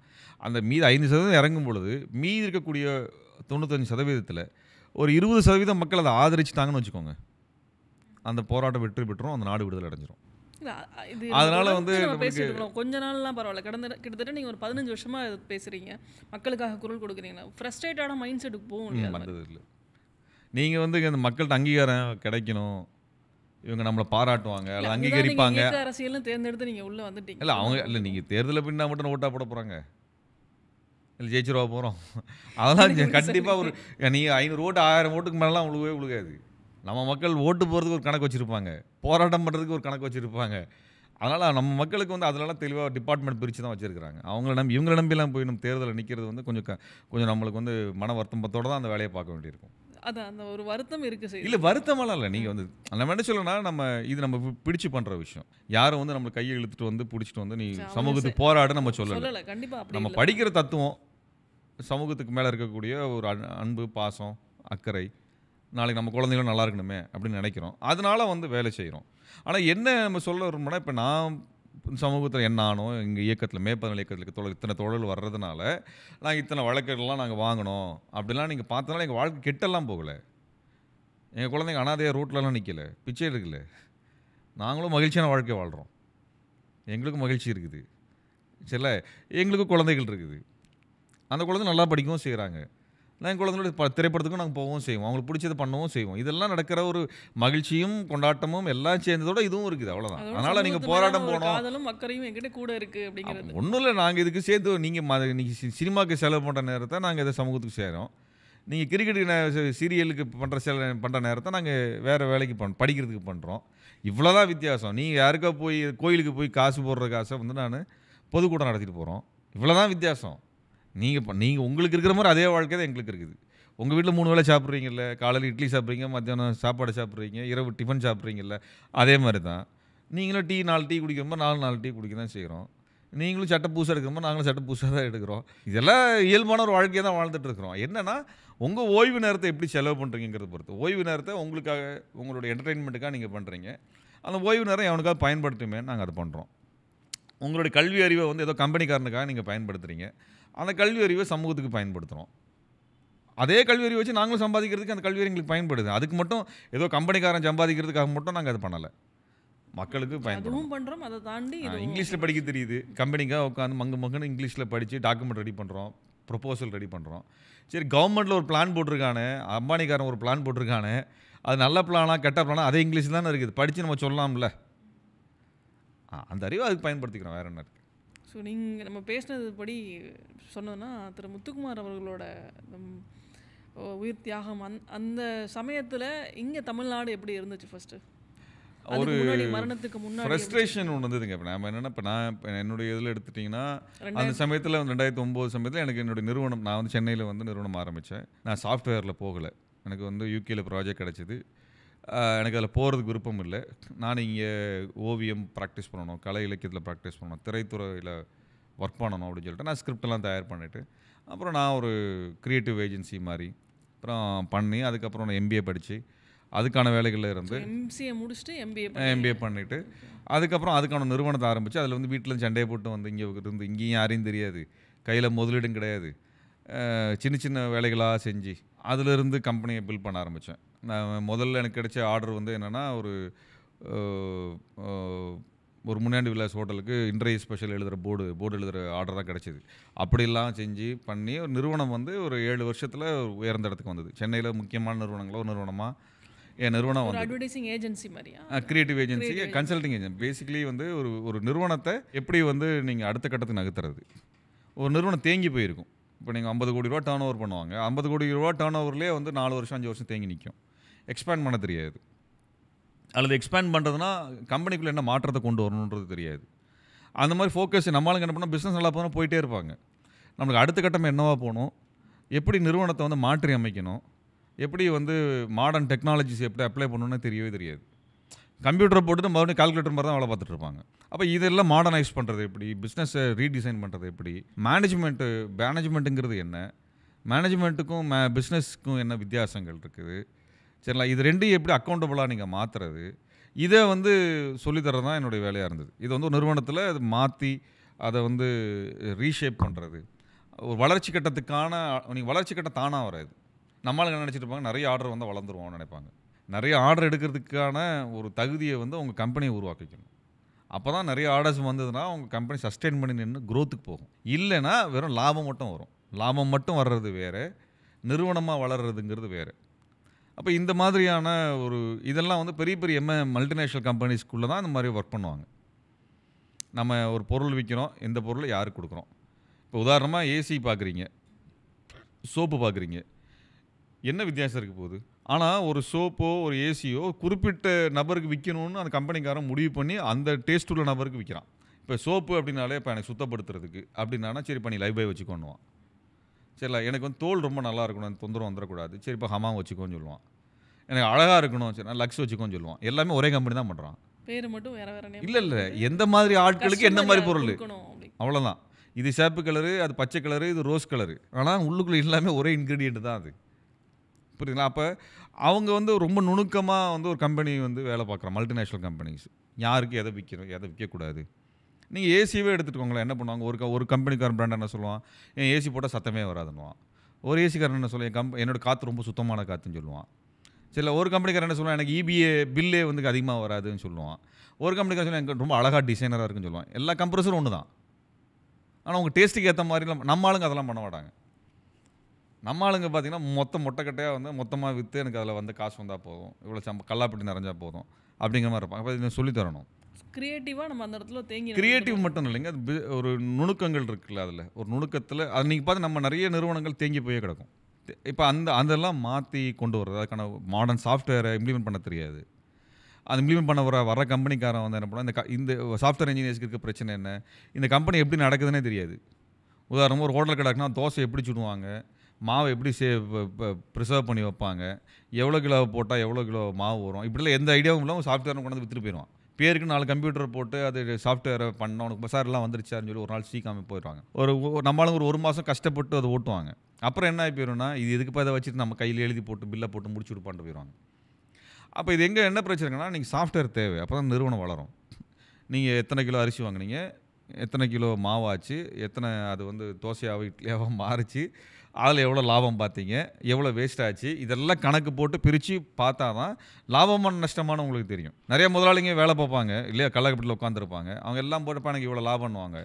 அந்த மீதி 5% இறங்கும் பொழுது மீதி இருக்கக்கூடிய 95%த்தில் ஒரு 20% மக்கள் அதை ஆதரிச்சுட்டாங்கன்னு வச்சுக்கோங்க, அந்த போராட்டம் வெற்றி பெற்றுரும், அந்த நாடு விடுதலை அடைஞ்சிரும். அதனால வந்து பேசிட்டு இருக்கோம் கொஞ்ச நாள்லாம் பரவாயில்ல. கிட்டத்தட்ட நீங்கள் ஒரு 15 வருஷமாக இது பேசுகிறீங்க, மக்களுக்காக குரல் கொடுக்குறீங்க. ஃப்ரஸ்ட்ரேட்டான மைண்ட் செட்டுக்கு போகும் வந்தது இல்லை. நீங்கள் வந்து இந்த மக்கள்கிட்ட அங்கீகாரம் கிடைக்கணும், இவங்க நம்மளை பாராட்டுவாங்க, அல்ல அங்கீகரிப்பாங்க. அரசியலும் தேர்ந்தெடுத்து நீங்கள் உள்ளே வந்துட்டீங்க. இல்லை அவங்க இல்லை, நீங்கள் தேர்தலில் பின்னா மட்டும் ஓட்டா போட போகிறாங்க, இல்லை ஜெயிச்சிருவா போகிறோம். அதெல்லாம் கண்டிப்பாக ஒரு நீங்கள் 500 ஓட்டு 1000 ஓட்டுக்கு மேலாம் உழுகாது. நம்ம மக்கள் ஓட்டு போகிறதுக்கு ஒரு கணக்கு வச்சுருப்பாங்க, போராட்டம் பண்ணுறதுக்கு ஒரு கணக்கு வச்சுருப்பாங்க. அதனால் நம்ம மக்களுக்கு வந்து அதிலலாம் தெளிவாக டிபார்ட்மெண்ட் பிரித்து தான் வச்சுருக்கிறாங்க. இவங்களை நம்பிலாம் போய் நம்ம தேர்தலில் நிற்கிறது வந்து கொஞ்சம் நம்மளுக்கு வந்து மன வருத்தத்தோடு தான் அந்த வேலையை பார்க்க வேண்டியிருக்கும். அதான் அந்த ஒரு வருத்தம் இருக்குது. இல்லை வருத்தமெல்லாம் இல்லை. நீங்கள் வந்து நம்ம என்ன சொல்லணும்னா, நம்ம பிடிச்சு பண்ணுற விஷயம். யாரும் வந்து நம்ம கையை இழுத்துட்டு வந்து பிடிச்சிட்டு வந்து நீ சமூகத்துக்கு போராடு நம்ம சொல்லலை. கண்டிப்பாக நம்ம படிக்கிற தத்துவம் சமூகத்துக்கு மேலே இருக்கக்கூடிய ஒரு அன்பு, பாசம், அக்கறை, நாளைக்கு நம்ம குழந்தைகளும் நல்லா இருக்கணுமே அப்படின்னு நினைக்கிறோம். அதனால வந்து வேலை செய்கிறோம். ஆனால் என்ன நம்ம சொல்ல விரும்பினா, இப்போ நான் சமூகத்தில் என்ன ஆனோம், எங்கள் இயக்கத்தில் மேற்பதனால் இயக்கத்தில் இத்தனை தொழில் வர்றதுனால நாங்கள் இத்தனை வழக்குகள்லாம் நாங்கள் வாங்கினோம் அப்படிலாம் நீங்கள் பார்த்தனால எங்கள் வாழ்க்கை கெட்டெல்லாம் போகலை. எங்கள் குழந்தைங்க அனாதையாக ரோட்லலாம் நிற்கலை, பிச்சை எடுக்கல. நாங்களும் மகிழ்ச்சியான வாழ்க்கை வாழ்கிறோம். எங்களுக்கும் மகிழ்ச்சி இருக்குது. சரில, எங்களுக்கும் குழந்தைகள் இருக்குது. அந்த குழந்தை நல்லா படிக்கவும் செய்கிறாங்க. நாங்கள் குழந்தைங்களோட திரைப்படத்துக்கும் நாங்கள் போகவும் செய்வோம், அவங்களுக்கு பிடிச்சதை பண்ணவும் செய்வோம். இதெல்லாம் நடக்கிற ஒரு மகிழ்ச்சியும் கொண்டாட்டமும் எல்லாம் சேர்ந்ததோட இதுவும் இருக்குது. அவ்வளோதான். அதனால் நீங்கள் போராட்டம் போகணும், மக்களையும் எங்கிட்ட கூட இருக்குது அப்படிங்கிறது ஒன்றும் இல்லை. நாங்கள் இதுக்கு சேர்த்து நீங்கள் சினிமாவுக்கு செலவு பண்ணுற நேரத்தை நாங்கள் இதை சமூகத்துக்கு செய்கிறோம். நீங்கள் கிரிக்கெட்டுக்கு சீரியலுக்கு பண்ணுற நேரத்தை நாங்கள் வேறு வேலைக்கு படிக்கிறதுக்கு பண்ணுறோம். இவ்வளோதான் வித்தியாசம். நீங்கள் யாருக்கா போய் கோயிலுக்கு போய் காசு போடுற காசை வந்து நான் பொதுக்கூட்டம் நடத்திட்டு போகிறோம். இவ்வளோதான் வித்தியாசம். நீங்கள் உங்களுக்கு இருக்கிற மாதிரி அதே வாழ்க்கை தான் எங்களுக்கு இருக்குது. உங்கள் வீட்டில் 3 வேளை சாப்பிட்றீங்கல்ல, காலையில் இட்லி சாப்பிட்றீங்க, மத்தியானம் சாப்பாடு சாப்பிட்றீங்க, இரவு டிஃபன் சாப்பிட்றீங்கல்ல, அதே மாதிரி தான் நீங்களும் 4 டீ குடிக்கிறோமோ 4 டீ குடிக்க தான் செய்கிறோம். நீங்களும் சட்டை பூசாக எடுக்கிறோமோ நாங்களும் சட்டை பூசாக தான் எடுக்கிறோம். இதெல்லாம் இயல்பான ஒரு வாழ்க்கையை தான் வாழ்ந்துட்டு இருக்கிறோம். என்னென்னா, உங்கள் ஓய்வு நேரத்தை எப்படி செலவு பண்ணுறீங்கிறத பொறுத்து. ஓய்வு நேரத்தை உங்களுக்காக, உங்களுடைய என்டர்டெயின்மெண்ட்டுக்காக நீங்கள் பண்ணுறீங்க. அந்த ஓய்வு நேரம் எவனுக்காக பயன்படுத்துமே நாங்கள் அதை பண்ணுறோம். உங்களுடைய கல்வி அறிவை வந்து ஏதோ கம்பெனிக்காரனுக்காக நீங்கள் பயன்படுத்துகிறீங்க, அந்த கல்வி அறிவை சமூகத்துக்கு பயன்படுத்துகிறோம். அதே கல்வி அறிவை வச்சு நாங்களும் சம்பாதிக்கிறதுக்கு அந்த கல்வி அறிவு எங்களுக்கு பயன்படுது. அதுக்கு மட்டும் ஏதோ கம்பெனிக்காரன் சம்பாதிக்கிறதுக்காக மட்டும் நாங்கள் அது பண்ணலை, மக்களுக்கு பயன்படுத்தும். அதை தாண்டி இங்கிலீஷில் படிக்க தெரியுது, கம்பெனிக்காக உட்காந்து மங்குன்னு இங்கிலீஷில் படித்து டாக்குமெண்ட் ரெடி பண்ணுறோம், ப்ரொப்போசல் ரெடி பண்ணுறோம். சரி, கவர்மெண்ட்டில் ஒரு பிளான் போட்டிருக்கானே, அம்பானிக்காரன் ஒரு பிளான் போட்டிருக்கானே, அது நல்ல பிளானா கெட்ட பிளானா அதே இங்கிலீஷில் தானே இருக்குது, படித்து நம்ம சொல்லலாம்ல. அந்த அறிவை அதுக்கு பயன்படுத்திக்கிறோம், வேறு என்ன இருக்குது. ஸோ நீங்கள் நம்ம பேசினது படி சொன்னோன்னா, திரு முத்துக்குமார் அவர்களோட உயிர் தியாகம் அந்த சமயத்தில் இங்கே தமிழ்நாடு எப்படி இருந்துச்சு? ஃபஸ்ட்டு ஒரு மரணத்துக்கு முன்னாடி ஃப்ரஸ்ட்ரேஷன் ஒன்று வந்ததுங்க. இப்போ நம்ம என்னென்னா, இப்போ நான் என்னுடைய இதில் எடுத்துட்டிங்கன்னா, அந்த சமயத்தில் 2009 சமயத்தில் எனக்கு என்னுடைய நிறுவனம், நான் வந்து சென்னையில் வந்து நிறுவனம் ஆரம்பித்தேன். நான் சாஃப்ட்வேரில் போகலை, எனக்கு வந்து யூகேயில் ப்ராஜெக்ட் கிடச்சிது. எனக்கு அதில் போகிறதுக்கு விருப்பம் இல்லை. நான் இங்கே ஓவியம் ப்ராக்டிஸ் பண்ணணும், கலை இலக்கியத்தில் ப்ராக்டிஸ் பண்ணணும், திரைத்துறையில் ஒர்க் பண்ணணும் அப்படின்னு சொல்லிட்டு நான் ஸ்கிரிப்டெல்லாம் தயார் பண்ணிவிட்டு, அப்புறம் நான் ஒரு க்ரியேட்டிவ் ஏஜென்சி மாதிரி அப்புறம் பண்ணி, அதுக்கப்புறம் நான் MBA படித்து அதுக்கான வேலைகளில் இருந்து MCA முடிச்சுட்டு MBA பண்ணிவிட்டு, அதுக்கப்புறம் அதுக்கான நிறுவனத்தை ஆரம்பித்து, அதில் வந்து வீட்டில் சண்டையை போட்டு வந்து இங்கே இருந்து, இங்கேயும் யாரையும் தெரியாது, கையில் முதலீடும் கிடையாது, சின்ன சின்ன வேலைகளாக செஞ்சு அதிலிருந்து கம்பெனியை பில்ட் பண்ண ஆரம்பித்தேன். நான் முதல்ல எனக்கு கிடைச்ச ஆர்டர் வந்து என்னென்னா, ஒரு ஒரு முன்னாடி விலாஸ் ஹோட்டலுக்கு இன்றைய ஸ்பெஷல் எழுதுகிற போர்டு எழுதுகிற ஆர்டர் தான் கிடச்சிது. அப்படிலாம் செஞ்சு பண்ணி ஒரு நிறுவனம் வந்து ஒரு 7 வருஷத்தில் உயர்ந்த இடத்துக்கு வந்தது. சென்னையில் முக்கியமான நிறுவனங்களோ ஒரு நிறுவனமாக என் நிறுவனம் ஒரு வந்து அட்வர்டைசிங் ஏஜென்சி மாதிரியா? Creative agency, consulting agency. Basically வந்து ஒரு நிறுவனத்தை எப்படி வந்து நீங்கள் அடுத்த கட்டத்துக்கு நகர்த்துறது. ஒரு நிறுவனம் தேங்கி போயிருக்கும். இப்போ நீங்கள் 50 கோடி ரூபா டர்ன் ஓவர் பண்ணுவாங்க. 50 கோடி ரூபா டர்ன் ஓவர்லேயே வந்து 4 வருஷம் 5 வருஷம் தேங்கி நிற்கும். எக்ஸ்பேண்ட் பண்ண தெரியாது. அல்லது எக்ஸ்பேண்ட் பண்ணுறதுனா கம்பெனிக்குள்ளே என்ன மாற்றத்தை கொண்டு வரணுன்றது தெரியாது. அந்த மாதிரி ஃபோக்கஸ் நம்மளுக்கு என்ன பண்ணால் பிஸ்னஸ் நல்லா போனால் போயிட்டே இருப்பாங்க. நம்மளுக்கு அடுத்த கட்டம் என்னவா போகணும், எப்படி நிறுவனத்தை வந்து மாற்றி அமைக்கணும், எப்படி வந்து மாடர்ன் டெக்னாலஜிஸ் எப்படி அப்ளை பண்ணணும்னு தெரியவே தெரியாது. கம்ப்யூட்டரை போட்டுட்டு மறுபடியும் கால்குலேட்டர் மாதிரி தான் வேலை பார்த்துட்டு இருப்பாங்க. அப்போ இதெல்லாம் மாடர்னைஸ் பண்ணுறது எப்படி, பிஸ்னஸை ரீடிசைன் பண்ணுறது எப்படி, மேனேஜ்மெண்ட்டுங்கிறது என்ன, மேனேஜ்மெண்ட்டுக்கும் பிஸ்னஸ்க்கும் என்ன வித்தியாசங்கள் இருக்குது, சரிங்களா, இது ரெண்டையும் எப்படி அக்கௌண்டபுளாக நீங்கள் மாற்றுறது, இதை வந்து சொல்லித்தரது தான் என்னுடைய வேலையாக இருந்தது. இது வந்து ஒரு நிறுவனத்தில் அது மாற்றி அதை வந்து ரீஷேப் பண்ணுறது. ஒரு வளர்ச்சி கட்டத்துக்கான நீங்கள் வளர்ச்சி கட்டம் தானாக வராது. நம்மளுக்கு என்ன நினச்சிட்டு இருப்பாங்க, நிறைய ஆர்டர் வந்தால் வளர்ந்துருவோம்னு நினைப்பாங்க. நிறைய ஆர்டர் எடுக்கிறதுக்கான ஒரு தகுதியை வந்து உங்கள் கம்பெனியை உருவாக்கிக்கணும். அப்போ தான் நிறைய ஆர்டர்ஸ் வந்ததுன்னா உங்கள் கம்பெனி சஸ்டெயின் பண்ணி நின்று க்ரோத்துக்கு போகும். இல்லைன்னா வெறும் லாபம் மட்டும் வரும். லாபம் மட்டும் வர்றது வேறு, நிறுவனமாக வளர்கிறதுங்கிறது வேறு. அப்போ இந்த மாதிரியான ஒரு இதெல்லாம் வந்து பெரிய பெரிய மல்டிநேஷ்னல் கம்பெனிஸ்குள்ளே தான் இந்த மாதிரி ஒர்க் பண்ணுவாங்க. நம்ம ஒரு பொருள் விற்கிறோம், எந்த பொருளை யாருக்கு கொடுக்குறோம். இப்போ உதாரணமாக ஏசி பார்க்குறீங்க, சோப்பு பார்க்குறீங்க, என்ன வித்தியாசம் இருக்க போகுது. ஆனால் ஒரு சோப்போ ஒரு ஏசியோ குறிப்பிட்ட நபருக்கு விற்கணும்னு அந்த கம்பெனிக்காரன் முடிவு பண்ணி அந்த டேஸ்ட் உள்ள நபருக்கு விற்கிறான். இப்போ சோப்பு அப்படின்னாலே இப்போ எனக்கு சுத்தப்படுத்துறதுக்கு அப்படின்னா சரி பண்ணி லைஃப் பாய் வச்சுக்கோன்னுவான். சரிங்களா, எனக்கு வந்து தோல் ரொம்ப நல்லா இருக்கணும், எனக்கு தொந்தரவு வந்துடக்கூடாது, சரி இப்போ ஹமாம் வச்சுக்கோன்னு சொல்லுவான். எனக்கு அழகாக இருக்கணும், சரி நான் லக்ஸ் வச்சுக்கோன்னு சொல்லுவான். எல்லாமே ஒரே கம்பெனி தான் பண்ணுறான். பேர் மட்டும் வேற வேற நேம். இல்லை எந்த மாதிரி ஆட்களுக்கு என்ன மாதிரி பொருள், அவ்வளோதான். இது சேப்பு கலரு, அது பச்சை கலரு, இது ரோஸ் கலரு. ஆனால் உள்ளுக்குள்ளே எல்லாமே ஒரே இன்க்ரீடியன்ட் தான் அது. புரியுதுங்களா? அப்போ அவங்க வந்து ரொம்ப நுணுக்கமாக வந்து ஒரு கம்பெனி வந்து வேலை பார்க்குறோம். மல்டிநேஷ்னல் கம்பெனிஸ் யாருக்கு எதை விற்கணும், எதை விற்கக்கூடாது. நீங்கள் ஏசியவே எடுத்துகிட்டு என்ன பண்ணுவாங்க, ஒரு கம்பெனிக்காரன் பிராண்ட் என்ன சொல்லுவான், என் ஏசி போட்டால் சத்தமே வராதுன்னுவான். ஒரு ஏசிக்காரன் என்ன சொல்லுவான், என்னோட காற்று ரொம்ப சுத்தமான காற்றுன்னு சொல்லுவான். சரி, ஒரு கம்பெனிக்காரன் என்ன சொல்லுவான், எனக்கு இபிஏ பில்லே வந்து அதிகமாக வராதுன்னு சொல்லுவான். ஒரு கம்பெனிக்காரன் சொல்லுவான், எனக்கு ரொம்ப அழகாக டிசைனராக இருக்குன்னு சொல்லுவான். எல்லா கம்ப்ரஸரும் ஒன்று தான். ஆனால் உங்கள் டேஸ்ட்டுக்கு ஏற்ற மாதிரி நம்ம ஆளுங்க அதெல்லாம் பண்ண மாட்டாங்க. நம்ம ஆளுங்க பார்த்தீங்கன்னா மொட்டைக்கட்டையாக வந்து மொத்தமாக விற்று எனக்கு அதில் வந்து காசு வந்தால் போதும், இவ்வளோ கல்லாப்பட்டி நிறைஞ்சா போதும் அப்படிங்கிற மாதிரி இருப்பாங்க. அப்போ இதை சொல்லித்தரணும். கிரியேட்டிவாக நம்ம அந்த இடத்துல தேங்கி. கிரியேட்டிவ் மட்டும் இல்லைங்க, அது ஒரு நுணுக்கங்கள் இருக்குல்ல, அதில் ஒரு நுணுக்கத்தில் அது நீங்கள் பார்த்து நம்ம நிறைய நிறுவனங்கள் தேங்கி போயே கிடக்கும். இப்போ அதெல்லாம் மாற்றி கொண்டு வர்றது, அதுக்கான மாடர்ன் சாஃப்ட்வேரை இம்ப்ளிமெண்ட் பண்ண தெரியாது. அது இம்ப்ளிமெண்ட் பண்ண வர கம்பெனிக்காரன் வந்து என்ன பண்ணால் இந்த சாஃப்ட்வேர் இன்ஜினியர்ஸ்க்கு இருக்க பிரச்சனை என்ன, இந்த கம்பெனி எப்படி நடக்குதுன்னே தெரியாது. உதாரணமாக ஒரு ஹோட்டல் கடைக்குனா தோசை எப்படி சுடுவாங்க, மாவை எப்படி ப்ரிசர்வ் பண்ணி வைப்பாங்க, எவ்வளோ கிலோ போட்டால் எவ்வளோ கிலோ மாவு வரும், இப்படிலாம் எந்த ஐடியாவும் இல்லாமல் சாஃப்ட்வேர் கொண்டு வந்து விற்றுட்டு போயிடுவான். பேருக்கு 4 கம்ப்யூட்டர் போட்டு அது சாஃப்ட்வேரை பண்ண உனக்கு பசாரெலாம் வந்துருச்சான்னு சொல்லி ஒரு நாள் சீக்காமல் போயிடுவாங்க. நம்மளும் ஒரு மாதம் கஷ்டப்பட்டு அதை ஓட்டுவாங்க. அப்புறம் என்ன ஆகி போயிடும்னா, இது எதுக்கு இதை வச்சுட்டு நம்ம கையில் எழுதி போட்டு பில்லை போட்டு முடிச்சு விடுப்பான்ட்டு போயிடுவாங்க. அப்போ இது என்ன பிரச்சனைனா, நீங்கள் சாஃப்ட்வேர் தேவை, அப்போ தான் நிறுவனம் வளரும். நீங்கள் எத்தனை கிலோ அரிசி வாங்கினீங்க, எத்தனை கிலோ மாவாச்சு, எத்தனை அது வந்து தோசையாவோ இட்லியாவோ மாறிச்சு, அதில் எவ்வளோ லாபம் பார்த்தீங்க, எவ்வளோ வேஸ்ட் ஆச்சு, இதெல்லாம் கணக்கு போட்டு பிரித்து பார்த்தா தான் லாபமான நஷ்டமான உங்களுக்கு தெரியும். நிறைய முதலாளிங்க வேலை பார்ப்பாங்க இல்லையா, கள்ளக்கட்டில் உட்காந்துருப்பாங்க, அவங்க எல்லாம் போட்டப்போ எனக்கு இவ்வளோ லாபம்னுவாங்க.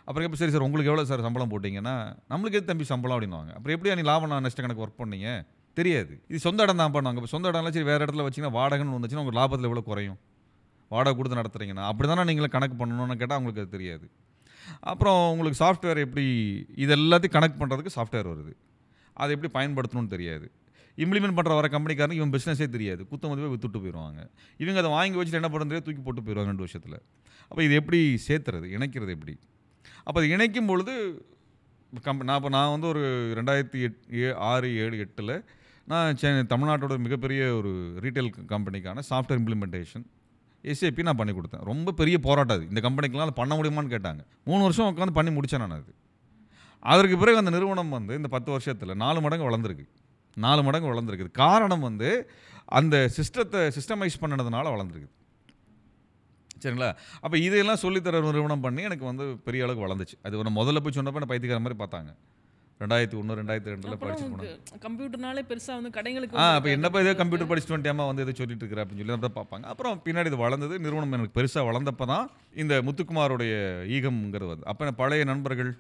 அப்புறம் எப்போ சரி சார் உங்களுக்கு எவ்வளோ சார் சம்பளம் போட்டிங்கன்னா, நம்மளுக்கு எது தம்பி சம்பளம் அப்படின்வாங்க. அப்புறம் எப்படி நீ லாபம் நஷ்ட கணக்கு ஒர்க் பண்ணீங்க தெரியாது. இது சொந்த இடம் தான் பண்ணுவாங்க. இப்போ சொந்த இடம்லாம் சரி வேறு இடத்துல வச்சிங்கன்னா வாடகைன்னு வந்துச்சுன்னா உங்கள் லாபத்தில் எவ்வளோ குறையும், வாடகை கொடுத்து நடத்துறீங்கன்னா அப்படி தானே நீங்களே கணக்கு பண்ணணும்னு கேட்டால் அவங்களுக்கு அது தெரியாது. அப்புறம் உங்களுக்கு சாஃப்ட்வேர் எப்படி இது எல்லாத்தையும் கனெக்ட் பண்ணுறதுக்கு சாஃப்ட்வேர் வருது, அதை எப்படி பயன்படுத்தணும்னு தெரியாது. இம்ப்ளிமெண்ட் பண்ணுற வர கம்பெனிக்காரங்க இவன் பிஸ்னஸே தெரியாது, குத்தம் வந்து வித்துட்டு போயிடுவாங்க. இவங்க அதை வாங்கி வச்சுட்டு என்ன பண்ணுறது, தூக்கி போட்டு போயிடுவாங்க 2 வருஷத்தில். அப்போ இது எப்படி சேர்த்துறது, இணைக்கிறது எப்படி? அப்போ அது இணைக்கும் பொழுது நான் வந்து ஒரு 2006, 7, 8 நான் தமிழ்நாட்டோட மிகப்பெரிய ஒரு ரீட்டைல் கம்பெனிக்கான சாஃப்ட்வேர் இம்ப்ளிமெண்டேஷன் எஸ்ஏபி நான் பண்ணி கொடுத்தேன். ரொம்ப பெரிய போராட்டம் அது. இந்த கம்பெனிக்கெலாம் அதை பண்ண முடியுமான்னு கேட்டாங்க. 3 வருஷம் உட்காந்து பண்ணி முடித்தேன் நான் அது. அதற்கு பிறகு அந்த நிறுவனம் வந்து இந்த 10 வருஷத்தில் 4 மடங்கு வளர்ந்துருக்கு. 4 மடங்கு வளர்ந்துருக்குது. காரணம் வந்து அந்த சிஸ்டமைஸ் பண்ணதுனால வளர்ந்துருக்குது. சரிங்களா? அப்போ இதையெல்லாம் சொல்லித்தர நிறுவனம் பண்ணி எனக்கு வந்து பெரிய அளவுக்கு வளர்ந்துச்சு. அது ஒரு முதல்ல போய் சொன்னப்போ நான் பைத்தியக்கார மாதிரி பார்த்தாங்க. 2001 2002 அப்புறம் படிச்சுட்டு போனாங்க. கம்ப்யூட்டர்னாலே பெருசா வந்து கடைங்களுக்கு அப்போ என்னப்பா இதே கம்ப்யூட்டர் படிச்சுட்டு வந்துட்டியாமா வந்து எதை சொல்லிட்டு இருக்கிற அப்படின்னு சொல்லி தான் பார்ப்பாங்க. அப்புறம் பின்னாடி இது வளர்ந்தது, நிறுவனம் எனக்கு பெருசாக வளர்ந்தப்போ தான் இந்த முத்துக்குமாரோடைய ஈகம்ங்கிறது வந்து அப்போ பழைய நண்பர்கள்